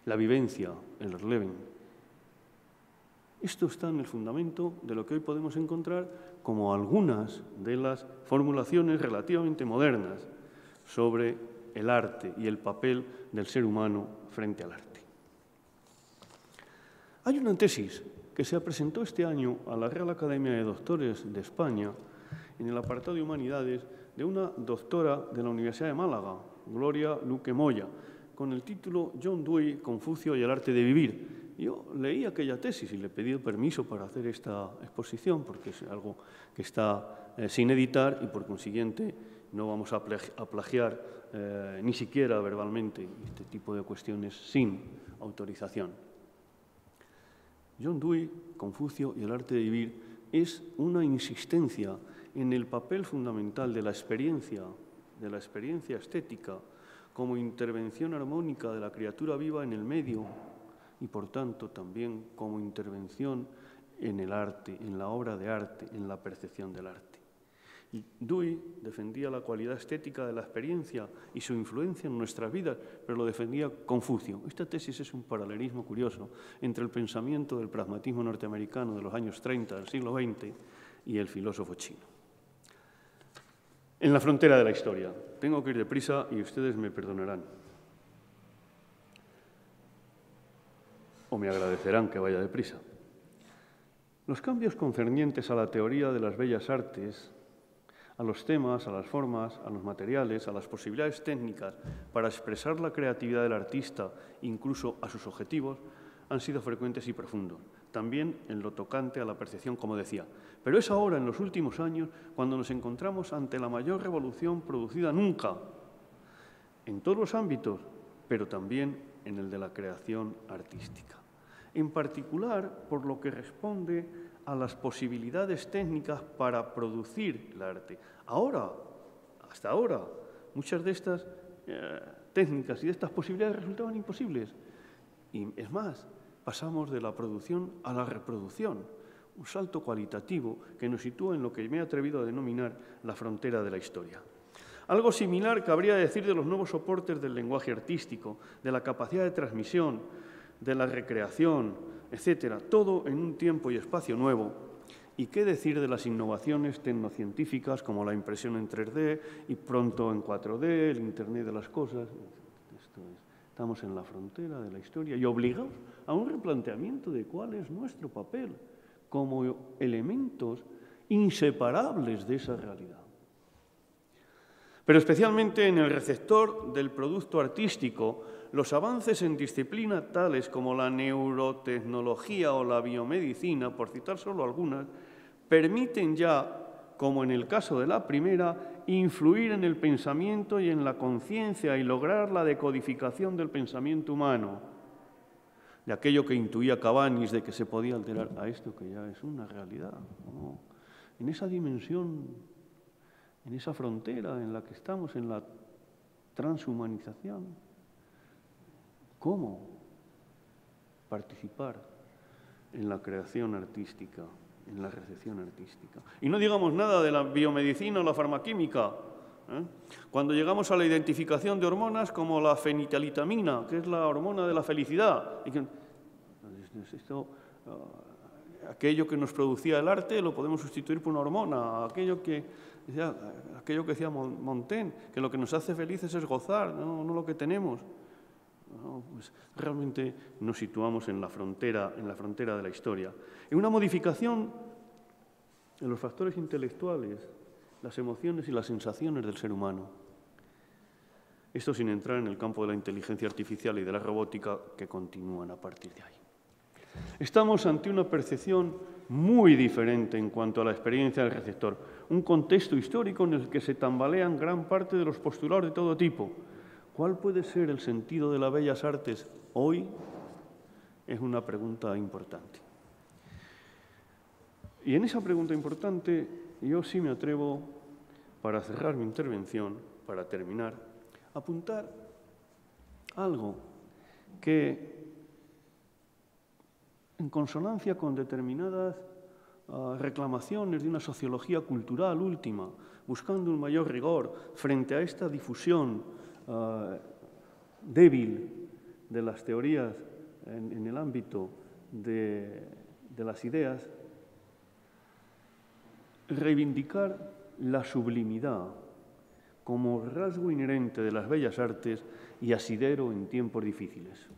la vivencia, el Erleben. Esto está en el fundamento de lo que hoy podemos encontrar como algunas de las formulaciones relativamente modernas sobre el arte y el papel del ser humano frente al arte. Hay una tesis que se presentó este año a la Real Academia de Doctores de España en el apartado de Humanidades de una doctora de la Universidad de Málaga, Gloria Luque Moya, con el título John Dewey, Confucio y el arte de vivir. Yo leí aquella tesis y le pedí permiso para hacer esta exposición porque es algo que está sin editar y por consiguiente no vamos a plagiar ni siquiera verbalmente este tipo de cuestiones sin autorización. John Dewey, Confucio y el arte de vivir es una insistencia en el papel fundamental de la experiencia estética como intervención armónica de la criatura viva en el medio y, por tanto, también como intervención en el arte, en la obra de arte, en la percepción del arte. Dewey defendía la cualidad estética de la experiencia y su influencia en nuestras vidas, pero lo defendía Confucio. Esta tesis es un paralelismo curioso entre el pensamiento del pragmatismo norteamericano de los años 30 del siglo XX y el filósofo chino. En la frontera de la historia. Tengo que ir deprisa y ustedes me perdonarán. O me agradecerán que vaya deprisa. Los cambios concernientes a la teoría de las bellas artes, a los temas, a las formas, a los materiales, a las posibilidades técnicas para expresar la creatividad del artista, incluso a sus objetivos, han sido frecuentes y profundos, también en lo tocante a la percepción, como decía. Pero es ahora, en los últimos años, cuando nos encontramos ante la mayor revolución producida nunca, en todos los ámbitos, pero también en el de la creación artística. En particular, por lo que responde a las posibilidades técnicas para producir el arte. Ahora, hasta ahora, muchas de estas técnicas y de estas posibilidades resultaban imposibles. Y es más, pasamos de la producción a la reproducción, un salto cualitativo que nos sitúa en lo que me he atrevido a denominar la frontera de la historia. Algo similar cabría decir de los nuevos soportes del lenguaje artístico, de la capacidad de transmisión, de la recreación, etcétera, todo en un tiempo y espacio nuevo. ¿Y qué decir de las innovaciones tecnocientíficas como la impresión en 3D y pronto en 4D, el Internet de las cosas? Estamos en la frontera de la historia y obligados a un replanteamiento de cuál es nuestro papel como elementos inseparables de esa realidad. Pero especialmente en el receptor del producto artístico, los avances en disciplinas tales como la neurotecnología o la biomedicina, por citar solo algunas, permiten ya, como en el caso de la primera, influir en el pensamiento y en la conciencia y lograr la decodificación del pensamiento humano, de aquello que intuía Cabanis de que se podía alterar a esto que ya es una realidad, ¿no? En esa dimensión en esa frontera en la que estamos, en la transhumanización. ¿Cómo participar en la creación artística, en la recepción artística? Y no digamos nada de la biomedicina o la farmaquímica. Cuando llegamos a la identificación de hormonas como la fenitalitamina, que es la hormona de la felicidad, y que, aquello que nos producía el arte lo podemos sustituir por una hormona, aquello que decía Montaigne, que lo que nos hace felices es gozar, no lo que tenemos. No, pues realmente nos situamos en la frontera de la historia. En una modificación en los factores intelectuales, las emociones y las sensaciones del ser humano. Esto sin entrar en el campo de la inteligencia artificial y de la robótica que continúan a partir de ahí. Estamos ante una percepción muy diferente en cuanto a la experiencia del receptor, un contexto histórico en el que se tambalean gran parte de los postulados de todo tipo. ¿Cuál puede ser el sentido de las bellas artes hoy? Es una pregunta importante. Y en esa pregunta importante yo sí me atrevo, para cerrar mi intervención, para terminar, a apuntar algo que, en consonancia con determinadas reclamaciones de una sociología cultural última, buscando un mayor rigor frente a esta difusión débil de las teorías en el ámbito de las ideas, reivindicar la sublimidad como rasgo inherente de las bellas artes y asidero en tiempos difíciles.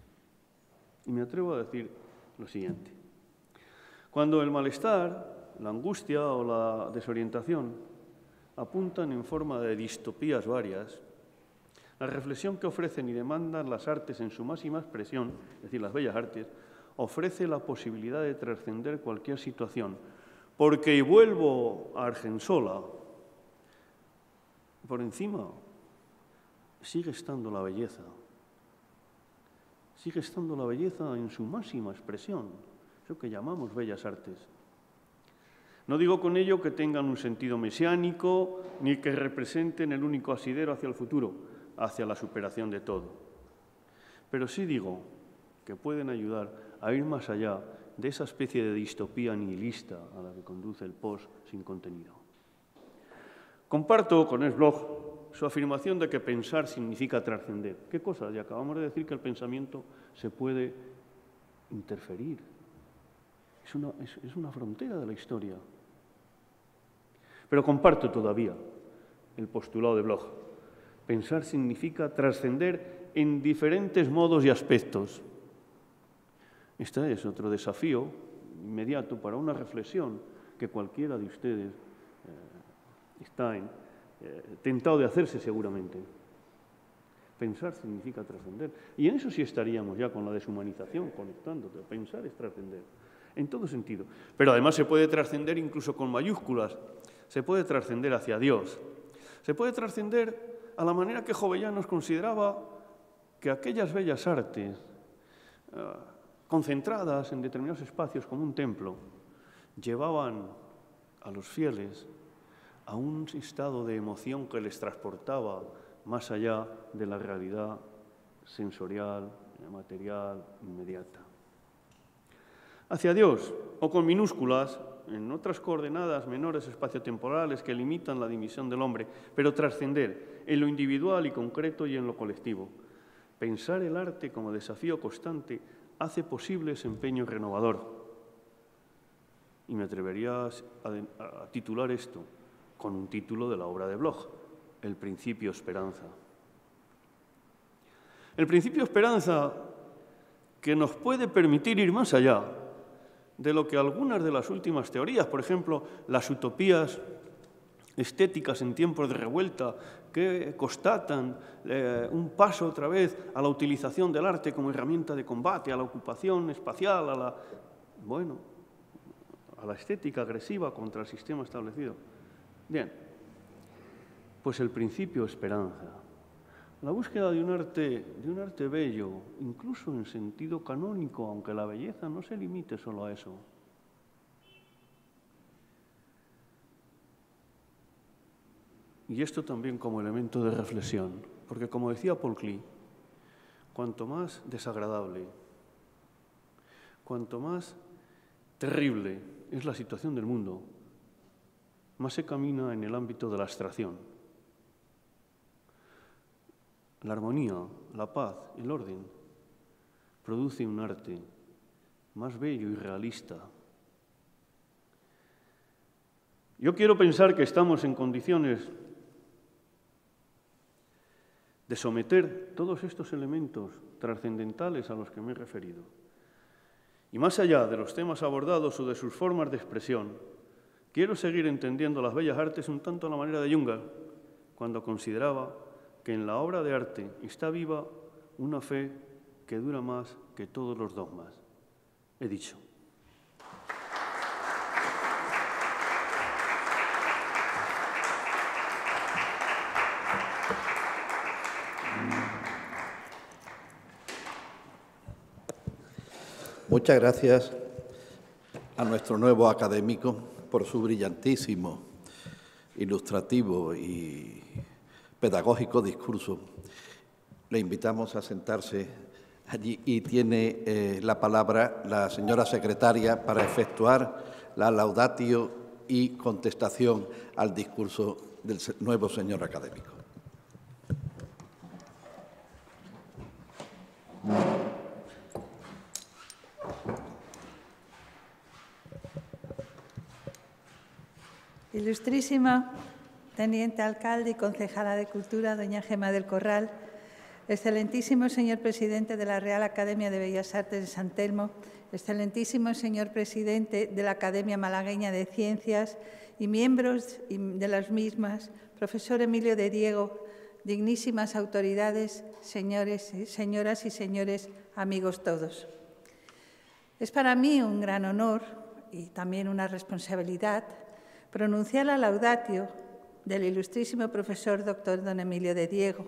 Y me atrevo a decir lo siguiente. Cuando el malestar, la angustia o la desorientación apuntan en forma de distopías varias, la reflexión que ofrecen y demandan las artes en su máxima expresión, es decir, las bellas artes, ofrece la posibilidad de trascender cualquier situación. Porque, y vuelvo a Argensola, por encima sigue estando la belleza. Sigue estando la belleza en su máxima expresión, eso que llamamos bellas artes. No digo con ello que tengan un sentido mesiánico, ni que representen el único asidero hacia el futuro, hacia la superación de todo. Pero sí digo que pueden ayudar a ir más allá de esa especie de distopía nihilista a la que conduce el post sin contenido. Comparto con Ernst Bloch su afirmación de que pensar significa trascender. ¿Qué cosa? Ya acabamos de decir que el pensamiento se puede interferir. Es una frontera de la historia. Pero comparto todavía el postulado de Bloch. Pensar significa trascender en diferentes modos y aspectos. Este es otro desafío inmediato para una reflexión que cualquiera de ustedes está tentado de hacerse seguramente. Pensar significa trascender. Y en eso sí estaríamos ya con la deshumanización, conectándote. Pensar es trascender, en todo sentido. Pero además se puede trascender incluso con mayúsculas. Se puede trascender hacia Dios. Se puede trascender a la manera que Jovellanos consideraba que aquellas bellas artes concentradas en determinados espacios como un templo, llevaban a los fieles a un estado de emoción que les transportaba más allá de la realidad sensorial, material, inmediata. Hacia Dios, o con minúsculas, en otras coordenadas menores espaciotemporales que limitan la división del hombre, pero trascender en lo individual y concreto y en lo colectivo. Pensar el arte como desafío constante hace posible ese empeño renovador. Y me atrevería a titular esto con un título de la obra de Bloch, El principio esperanza. El principio esperanza que nos puede permitir ir más allá de lo que algunas de las últimas teorías, por ejemplo, las utopías estéticas en tiempos de revuelta, que constatan un paso otra vez a la utilización del arte como herramienta de combate, a la ocupación espacial, a la estética agresiva contra el sistema establecido. Bien, pues el principio esperanza. La búsqueda de un arte bello, incluso en sentido canónico, aunque la belleza no se limite solo a eso. y esto también como elemento de reflexión, porque como decía Paul Klee, cuanto más desagradable, cuanto más terrible es la situación del mundo, más se camina en el ámbito de la abstracción. La armonía, la paz, el orden, produce un arte más bello y realista. Yo quiero pensar que estamos en condiciones de someter todos estos elementos trascendentales a los que me he referido. Y más allá de los temas abordados o de sus formas de expresión, quiero seguir entendiendo las bellas artes un tanto a la manera de Junger, cuando consideraba que en la obra de arte está viva una fe que dura más que todos los dogmas. He dicho. Muchas gracias a nuestro nuevo académico por su brillantísimo, ilustrativo y pedagógico discurso. Le invitamos a sentarse allí y tiene la palabra la señora secretaria para efectuar la laudatio y contestación al discurso del nuevo señor académico. Ilustrísima Teniente Alcalde y Concejala de Cultura, doña Gemma del Corral, excelentísimo señor Presidente de la Real Academia de Bellas Artes de San Telmo, excelentísimo señor Presidente de la Academia Malagueña de Ciencias y miembros de las mismas, profesor Emilio de Diego, dignísimas autoridades, señoras y señores, amigos todos. Es para mí un gran honor y también una responsabilidad pronunciar la laudatio del ilustrísimo profesor doctor don Emilio de Diego,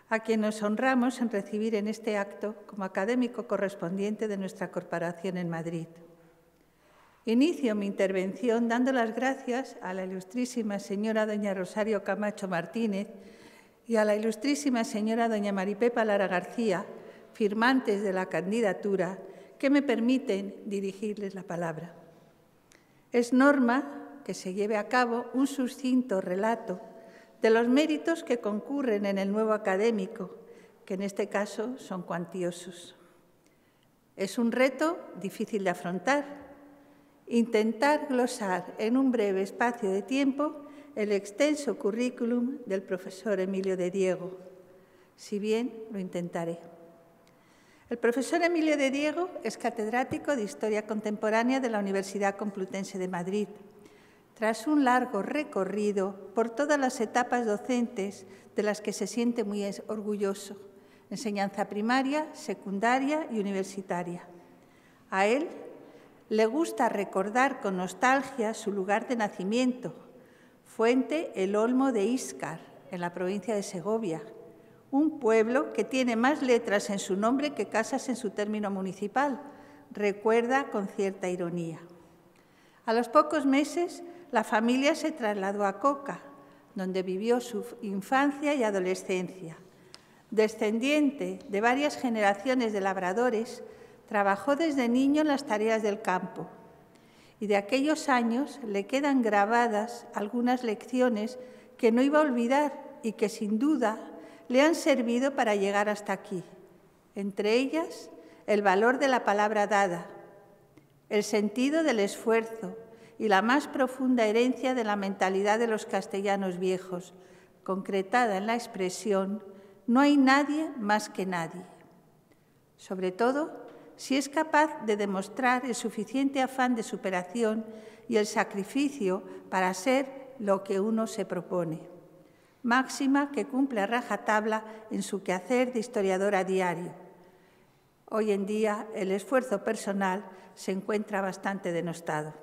a quien nos honramos en recibir en este acto como académico correspondiente de nuestra corporación en Madrid. Inicio mi intervención dando las gracias a la ilustrísima señora doña Rosario Camacho Martínez y a la ilustrísima señora doña Maripepa Lara García, firmantes de la candidatura, que me permiten dirigirles la palabra. Es norma que se lleve a cabo un sucinto relato de los méritos que concurren en el nuevo académico, que en este caso son cuantiosos. Es un reto difícil de afrontar, intentar glosar en un breve espacio de tiempo el extenso currículum del profesor Emilio de Diego, si bien lo intentaré. El profesor Emilio de Diego es catedrático de Historia Contemporánea de la Universidad Complutense de Madrid. Tras un largo recorrido por todas las etapas docentes de las que se siente muy orgulloso, enseñanza primaria, secundaria y universitaria. A él le gusta recordar con nostalgia su lugar de nacimiento, Fuente el Olmo de Íscar, en la provincia de Segovia, un pueblo que tiene más letras en su nombre que casas en su término municipal, recuerda con cierta ironía. A los pocos meses, la familia se trasladó a Coca, donde vivió su infancia y adolescencia. Descendiente de varias generaciones de labradores, trabajó desde niño en las tareas del campo. Y de aquellos años le quedan grabadas algunas lecciones que no iba a olvidar y que sin duda le han servido para llegar hasta aquí. Entre ellas, el valor de la palabra dada, el sentido del esfuerzo, y la más profunda herencia de la mentalidad de los castellanos viejos, concretada en la expresión «no hay nadie más que nadie». Sobre todo, si es capaz de demostrar el suficiente afán de superación y el sacrificio para ser lo que uno se propone. Máxima que cumple a rajatabla en su quehacer de historiador a diario. Hoy en día, el esfuerzo personal se encuentra bastante denostado.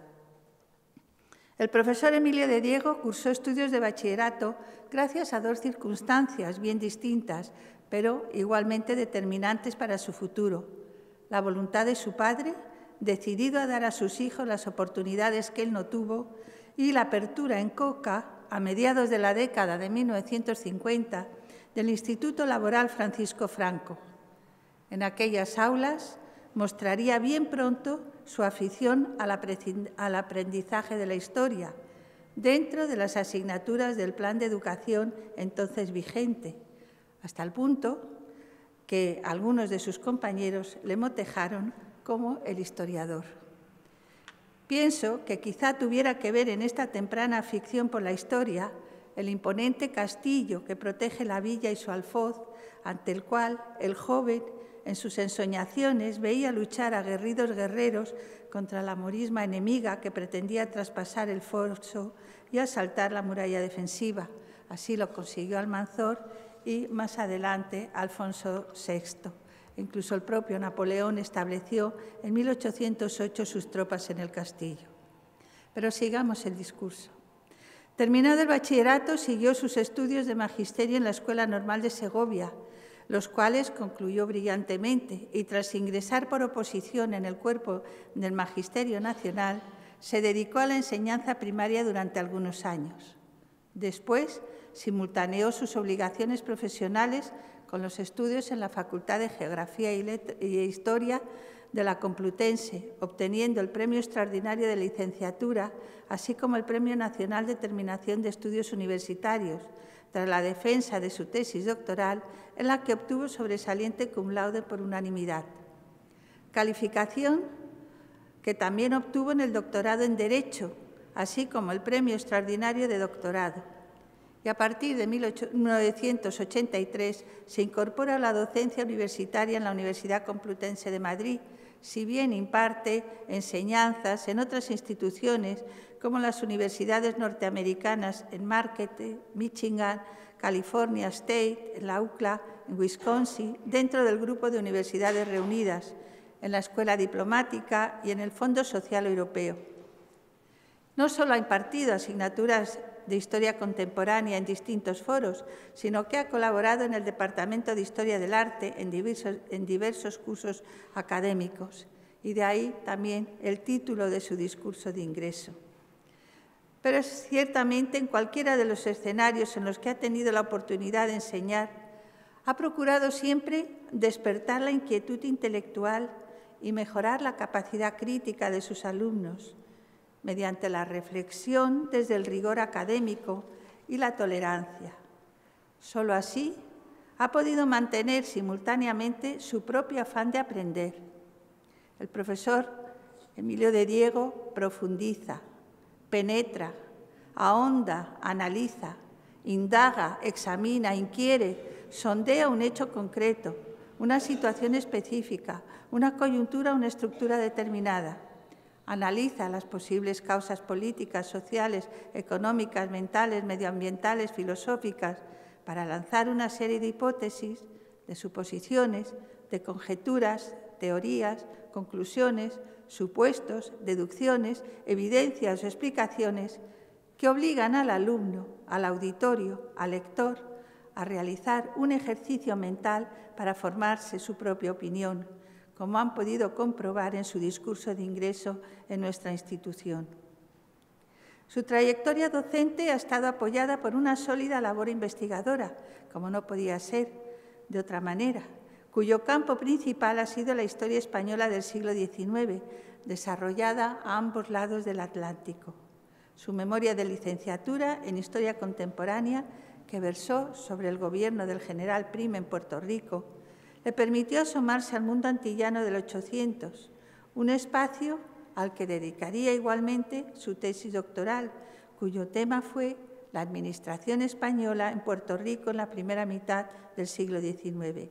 El profesor Emilio de Diego cursó estudios de bachillerato gracias a dos circunstancias bien distintas, pero igualmente determinantes para su futuro. La voluntad de su padre, decidido a dar a sus hijos las oportunidades que él no tuvo, y la apertura en Coca a mediados de la década de 1950, del Instituto Laboral Francisco Franco. En aquellas aulas mostraría bien pronto su afición al aprendizaje de la historia, dentro de las asignaturas del plan de educación entonces vigente, hasta el punto que algunos de sus compañeros le motejaron como el historiador. Pienso que quizá tuviera que ver en esta temprana afición por la historia el imponente castillo que protege la villa y su alfoz, ante el cual el joven, en sus ensoñaciones, veía luchar aguerridos guerreros contra la morisma enemiga que pretendía traspasar el foso y asaltar la muralla defensiva. Así lo consiguió Almanzor y, más adelante, Alfonso VI. Incluso el propio Napoleón estableció en 1808 sus tropas en el castillo. Pero sigamos el discurso. Terminado el bachillerato, siguió sus estudios de magisterio en la Escuela Normal de Segovia, los cuales concluyó brillantemente y, tras ingresar por oposición en el cuerpo del Magisterio Nacional, se dedicó a la enseñanza primaria durante algunos años. Después, simultaneó sus obligaciones profesionales con los estudios en la Facultad de Geografía y Historia de la Complutense, obteniendo el Premio Extraordinario de Licenciatura, así como el Premio Nacional de Terminación de Estudios Universitarios, tras la defensa de su tesis doctoral, en la que obtuvo sobresaliente cum laude por unanimidad. Calificación que también obtuvo en el doctorado en Derecho, así como el Premio Extraordinario de Doctorado. Y a partir de 1983 se incorpora a la docencia universitaria en la Universidad Complutense de Madrid, si bien imparte enseñanzas en otras instituciones como las universidades norteamericanas en Marquette, Michigan, California State, en la UCLA, en Wisconsin, dentro del grupo de universidades reunidas, en la Escuela Diplomática y en el Fondo Social Europeo. No solo ha impartido asignaturas de Historia Contemporánea en distintos foros, sino que ha colaborado en el Departamento de Historia del Arte en diversos cursos académicos, y de ahí también el título de su discurso de ingreso. Pero ciertamente en cualquiera de los escenarios en los que ha tenido la oportunidad de enseñar, ha procurado siempre despertar la inquietud intelectual y mejorar la capacidad crítica de sus alumnos, mediante la reflexión desde el rigor académico y la tolerancia. Solo así ha podido mantener simultáneamente su propio afán de aprender. El profesor Emilio de Diego profundiza, penetra, ahonda, analiza, indaga, examina, inquiere, sondea un hecho concreto, una situación específica, una coyuntura, una estructura determinada. Analiza las posibles causas políticas, sociales, económicas, mentales, medioambientales, filosóficas, para lanzar una serie de hipótesis, de suposiciones, de conjeturas, teorías, conclusiones, supuestos, deducciones, evidencias o explicaciones que obligan al alumno, al auditorio, al lector, a realizar un ejercicio mental para formarse su propia opinión, como han podido comprobar en su discurso de ingreso en nuestra institución. Su trayectoria docente ha estado apoyada por una sólida labor investigadora, como no podía ser de otra manera, cuyo campo principal ha sido la historia española del siglo XIX, desarrollada a ambos lados del Atlántico. Su memoria de licenciatura en Historia Contemporánea, que versó sobre el gobierno del general Prim en Puerto Rico, le permitió asomarse al mundo antillano del 800, un espacio al que dedicaría igualmente su tesis doctoral, cuyo tema fue la administración española en Puerto Rico en la primera mitad del siglo XIX.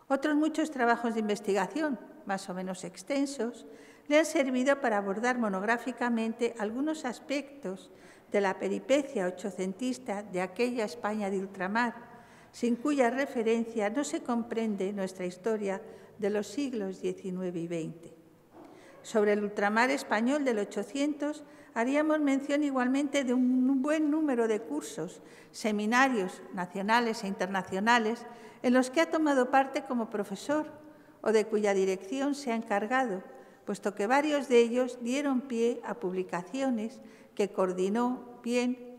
Otros muchos trabajos de investigación, más o menos extensos, le han servido para abordar monográficamente algunos aspectos de la peripecia ochocentista de aquella España de ultramar, sin cuya referencia no se comprende nuestra historia de los siglos XIX y XX. Sobre el ultramar español del 800 haríamos mención igualmente de un buen número de cursos, seminarios nacionales e internacionales en los que ha tomado parte como profesor o de cuya dirección se ha encargado, puesto que varios de ellos dieron pie a publicaciones que coordinó bien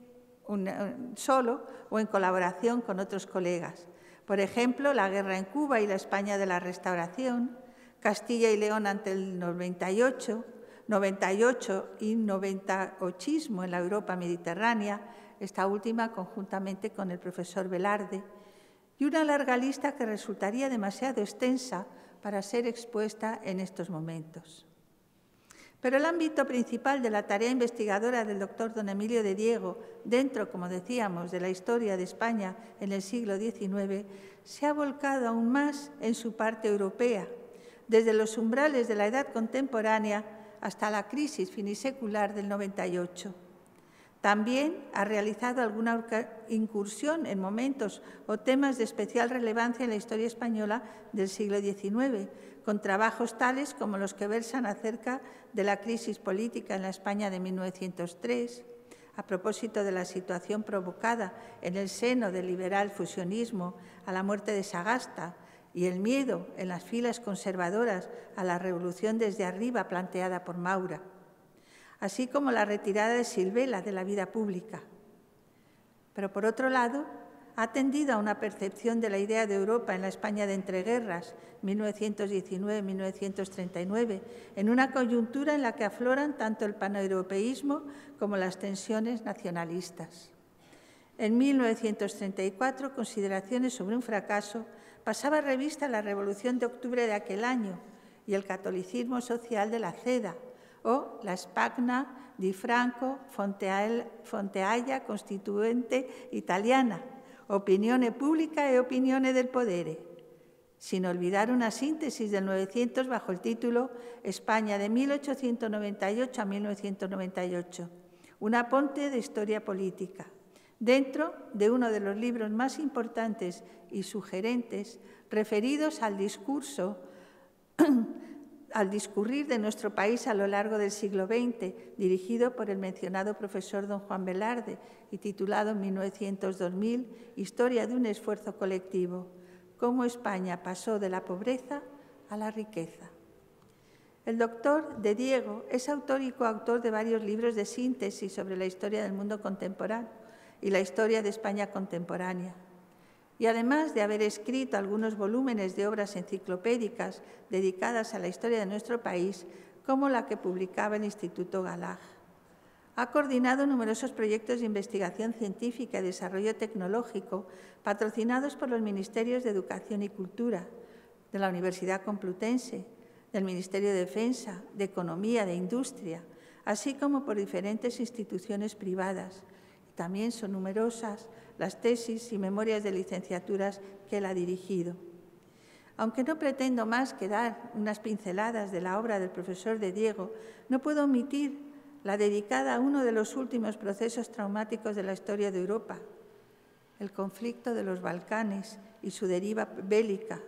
solo o en colaboración con otros colegas. Por ejemplo, la guerra en Cuba y la España de la Restauración, Castilla y León ante el 98 y 98ismo en la Europa mediterránea, esta última conjuntamente con el profesor Velarde, y una larga lista que resultaría demasiado extensa para ser expuesta en estos momentos. Pero el ámbito principal de la tarea investigadora del doctor don Emilio de Diego, dentro, como decíamos, de la historia de España en el siglo XIX, se ha volcado aún más en su parte europea, desde los umbrales de la edad contemporánea hasta la crisis finisecular del 98. También ha realizado alguna incursión en momentos o temas de especial relevancia en la historia española del siglo XIX, con trabajos tales como los que versan acerca de la crisis política en la España de 1903, a propósito de la situación provocada en el seno del liberal fusionismo a la muerte de Sagasta y el miedo en las filas conservadoras a la revolución desde arriba planteada por Maura, así como la retirada de Silvela de la vida pública. Pero, por otro lado, ha tendido a una percepción de la idea de Europa en la España de entreguerras, 1919-1939, en una coyuntura en la que afloran tanto el paneuropeísmo como las tensiones nacionalistas. En 1934, Consideraciones sobre un fracaso pasaba revista a la Revolución de Octubre de aquel año y el catolicismo social de la CEDA, o la Spagna di Franco Fontealla Costituente Italiana, opinione pública e opinione del podere, sin olvidar una síntesis del 900 bajo el título España de 1898 a 1998, un apunte de historia política, dentro de uno de los libros más importantes y sugerentes referidos al discurrir de nuestro país a lo largo del siglo XX, dirigido por el mencionado profesor don Juan Velarde y titulado en 1900-2000, Historia de un esfuerzo colectivo, cómo España pasó de la pobreza a la riqueza. El doctor de Diego es autor y coautor de varios libros de síntesis sobre la historia del mundo contemporáneo y la historia de España contemporánea. Y además de haber escrito algunos volúmenes de obras enciclopédicas dedicadas a la historia de nuestro país, como la que publicaba el Instituto Galaj. Ha coordinado numerosos proyectos de investigación científica y desarrollo tecnológico patrocinados por los Ministerios de Educación y Cultura, de la Universidad Complutense, del Ministerio de Defensa, de Economía, de Industria, así como por diferentes instituciones privadas. También son numerosas las tesis y memorias de licenciaturas que él ha dirigido. Aunque no pretendo más que dar unas pinceladas de la obra del profesor de Diego, no puedo omitir la dedicada a uno de los últimos procesos traumáticos de la historia de Europa, el conflicto de los Balcanes y su deriva bélica,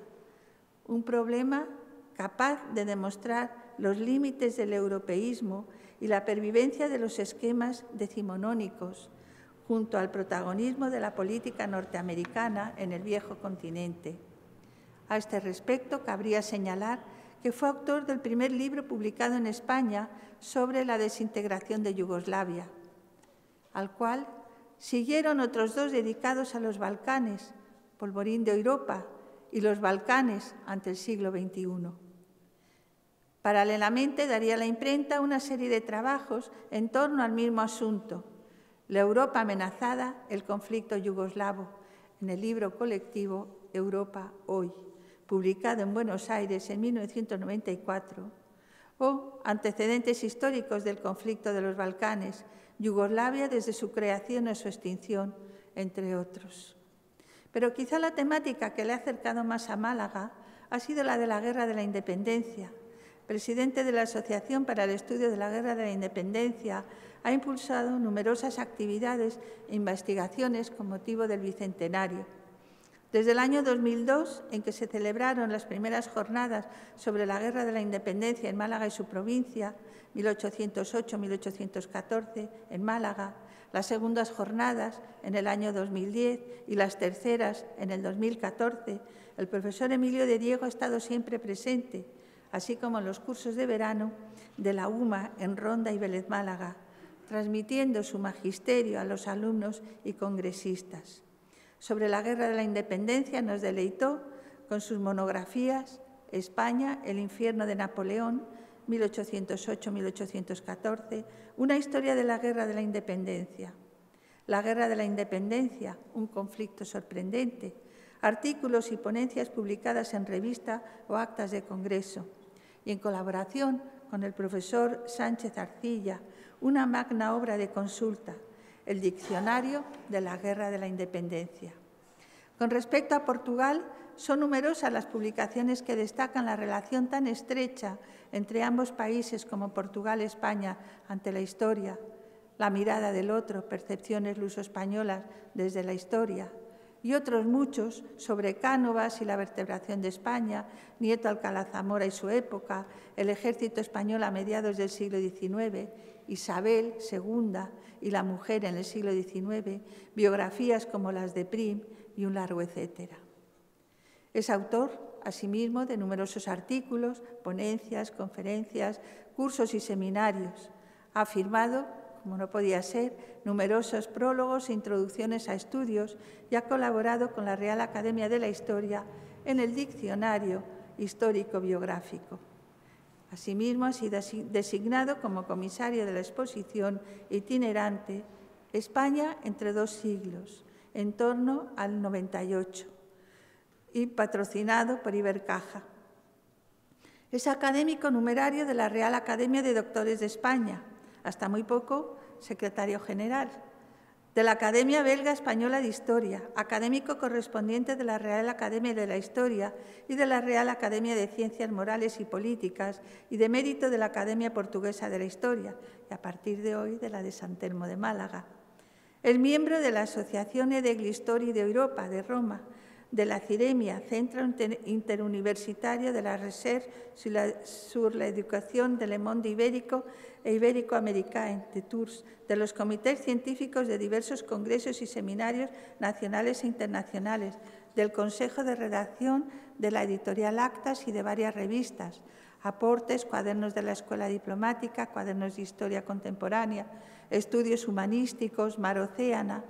un problema capaz de demostrar los límites del europeísmo y la pervivencia de los esquemas decimonónicos, junto al protagonismo de la política norteamericana en el viejo continente. A este respecto, cabría señalar que fue autor del primer libro publicado en España sobre la desintegración de Yugoslavia, al cual siguieron otros dos dedicados a los Balcanes, Polvorín de Europa y los Balcanes ante el siglo XXI. Paralelamente, daría la imprenta una serie de trabajos en torno al mismo asunto, la Europa amenazada, el conflicto yugoslavo, en el libro colectivo Europa Hoy, publicado en Buenos Aires en 1994, o Antecedentes históricos del conflicto de los Balcanes, Yugoslavia desde su creación a su extinción, entre otros. Pero quizá la temática que le ha acercado más a Málaga ha sido la de la Guerra de la Independencia. Presidente de la Asociación para el Estudio de la Guerra de la Independencia, ha impulsado numerosas actividades e investigaciones con motivo del Bicentenario. Desde el año 2002, en que se celebraron las primeras jornadas sobre la Guerra de la Independencia en Málaga y su provincia, 1808-1814, en Málaga, las segundas jornadas en el año 2010 y las terceras en el 2014, el profesor Emilio de Diego ha estado siempre presente, así como en los cursos de verano de la UMA en Ronda y Vélez Málaga, transmitiendo su magisterio a los alumnos y congresistas. Sobre la Guerra de la Independencia nos deleitó con sus monografías España, el infierno de Napoleón, 1808-1814, una historia de la Guerra de la Independencia. La Guerra de la Independencia, un conflicto sorprendente, artículos y ponencias publicadas en revista o actas de congreso, y en colaboración con el profesor Sánchez Arcilla, una magna obra de consulta, el Diccionario de la Guerra de la Independencia. Con respecto a Portugal, son numerosas las publicaciones que destacan la relación tan estrecha entre ambos países como Portugal y España ante la historia, la mirada del otro, percepciones luso-españolas desde la historia, y otros muchos sobre Cánovas y la vertebración de España, Nieto Alcalá Zamora y su época, el ejército español a mediados del siglo XIX, Isabel II y la mujer en el siglo XIX, biografías como las de Prim y un largo etcétera. Es autor, asimismo, de numerosos artículos, ponencias, conferencias, cursos y seminarios. Ha firmado, como no podía ser, numerosos prólogos e introducciones a estudios y ha colaborado con la Real Academia de la Historia en el Diccionario Histórico-Biográfico. Asimismo, ha sido designado como comisario de la exposición itinerante España entre dos siglos, en torno al 98, y patrocinado por Ibercaja. Es académico numerario de la Real Academia de Doctores de España, hasta muy poco secretario general, de la Academia Belga Española de Historia, académico correspondiente de la Real Academia de la Historia y de la Real Academia de Ciencias Morales y Políticas y de mérito de la Academia Portuguesa de la Historia y a partir de hoy de la de San Telmo de Málaga. Es miembro de la Associazione degli Historici d'Europa de Roma, de la CIREMIA, Centro Interuniversitario de la Recherche sur l'Educación del Monde Ibérico e Ibérico-Américain de Tours, de los comités científicos de diversos congresos y seminarios nacionales e internacionales, del Consejo de Redacción de la editorial Actas y de varias revistas, aportes, cuadernos de la Escuela Diplomática, cuadernos de Historia Contemporánea, estudios humanísticos, Mar Océana,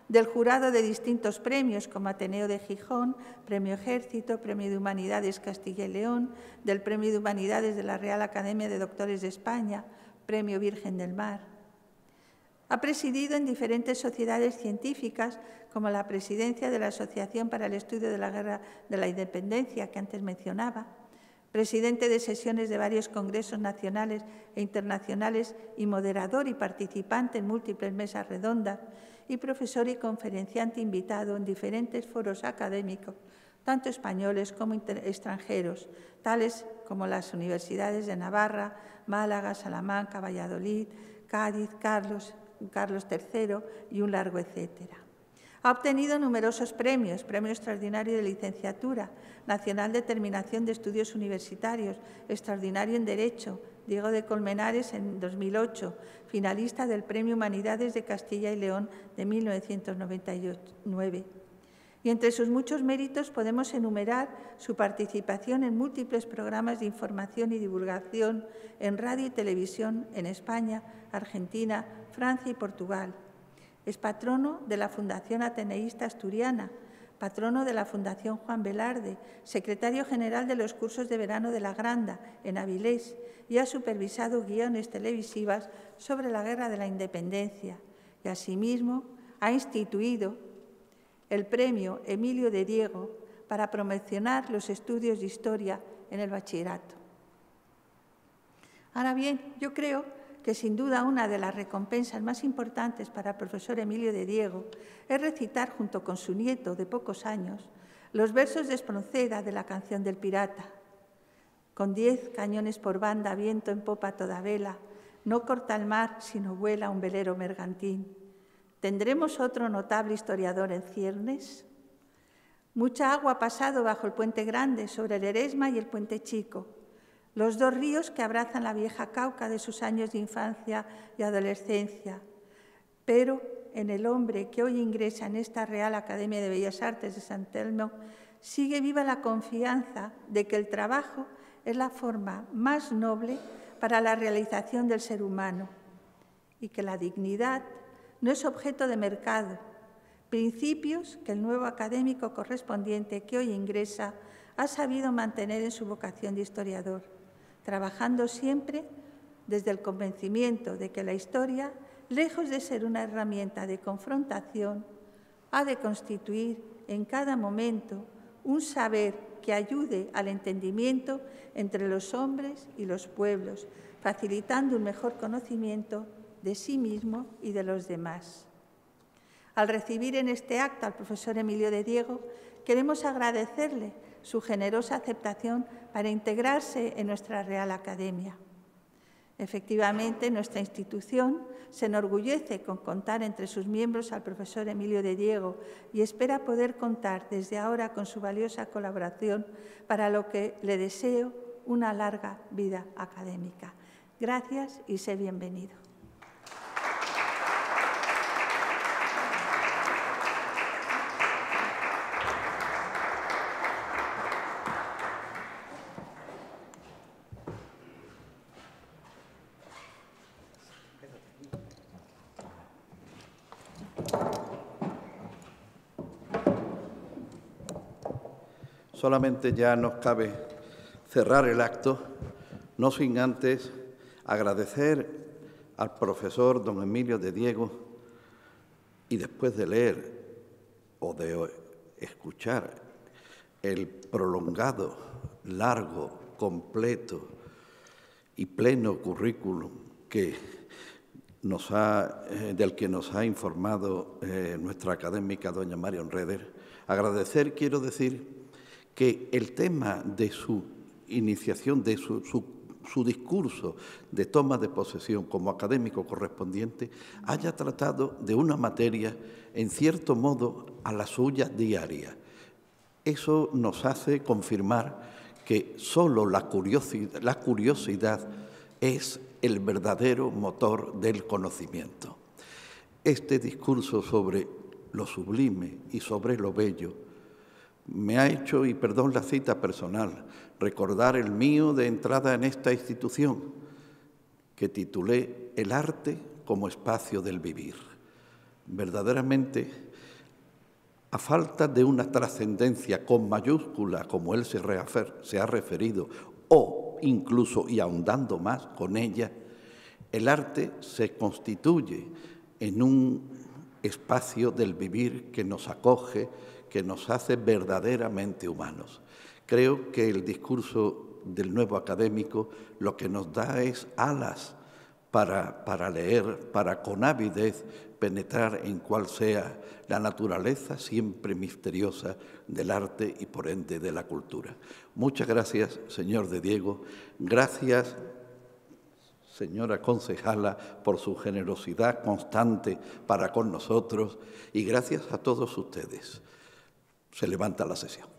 del jurado de distintos premios como Ateneo de Gijón, Premio Ejército, Premio de Humanidades Castilla y León, del Premio de Humanidades de la Real Academia de Doctores de España, Premio Virgen del Mar. Ha presidido en diferentes sociedades científicas, como la presidencia de la Asociación para el Estudio de la Guerra de la Independencia, que antes mencionaba, presidente de sesiones de varios congresos nacionales e internacionales y moderador y participante en múltiples mesas redondas, y profesor y conferenciante invitado en diferentes foros académicos, tanto españoles como extranjeros, tales como las universidades de Navarra, Málaga, Salamanca, Valladolid, Cádiz, Carlos III y un largo etcétera. Ha obtenido numerosos premios, Premio Extraordinario de Licenciatura, Nacional de Terminación de Estudios Universitarios, Extraordinario en Derecho, Diego de Colmenares en 2008, finalista del Premio Humanidades de Castilla y León de 1999. Y entre sus muchos méritos podemos enumerar su participación en múltiples programas de información y divulgación en radio y televisión en España, Argentina, Francia y Portugal. Es patrono de la Fundación Ateneísta Asturiana, patrono de la Fundación Juan Velarde, secretario general de los cursos de verano de la Granda, en Avilés, y ha supervisado guiones televisivas sobre la Guerra de la Independencia. Y asimismo ha instituido el Premio Emilio de Diego para promocionar los estudios de historia en el bachillerato. Ahora bien, yo creo que sin duda una de las recompensas más importantes para el profesor Emilio de Diego es recitar junto con su nieto de pocos años los versos de Espronceda de la Canción del Pirata. Con 10 cañones por banda, viento en popa toda vela, no corta el mar sino vuela un velero mercantil. ¿Tendremos otro notable historiador en ciernes? Mucha agua ha pasado bajo el Puente Grande, sobre el Eresma y el Puente Chico, los dos ríos que abrazan la vieja Cauca de sus años de infancia y adolescencia. Pero en el hombre que hoy ingresa en esta Real Academia de Bellas Artes de San Telmo sigue viva la confianza de que el trabajo es la forma más noble para la realización del ser humano y que la dignidad no es objeto de mercado, principios que el nuevo académico correspondiente que hoy ingresa ha sabido mantener en su vocación de historiador, trabajando siempre desde el convencimiento de que la historia, lejos de ser una herramienta de confrontación, ha de constituir en cada momento un saber que ayude al entendimiento entre los hombres y los pueblos, facilitando un mejor conocimiento de sí mismo y de los demás. Al recibir en este acto al profesor Emilio de Diego, queremos agradecerle su generosa aceptación para integrarse en nuestra Real Academia. Efectivamente, nuestra institución se enorgullece con contar entre sus miembros al profesor Emilio de Diego y espera poder contar desde ahora con su valiosa colaboración, para lo que le deseo una larga vida académica. Gracias y sé bienvenido. Solamente ya nos cabe cerrar el acto, no sin antes agradecer al profesor don Emilio de Diego, y después de leer o de escuchar el prolongado, largo, completo y pleno currículum del que nos ha informado nuestra académica doña Marion Reder, quiero decir que el tema de su iniciación, de su discurso de toma de posesión como académico correspondiente, haya tratado de una materia, en cierto modo, a la suya diaria. Eso nos hace confirmar que solo la curiosidad es el verdadero motor del conocimiento. Este discurso sobre lo sublime y sobre lo bello me ha hecho, y perdón la cita personal, recordar el mío de entrada en esta institución, que titulé El arte como espacio del vivir. Verdaderamente, a falta de una trascendencia con mayúscula, como él se ha referido, o incluso, y ahondando más con ella, el arte se constituye en un espacio del vivir que nos acoge, que nos hace verdaderamente humanos. Creo que el discurso del nuevo académico lo que nos da es alas para leer, para con avidez penetrar en cual sea la naturaleza siempre misteriosa del arte y por ende de la cultura. Muchas gracias, señor de Diego. Gracias, señora concejala, por su generosidad constante para con nosotros, y gracias a todos ustedes. Se levanta la sesión.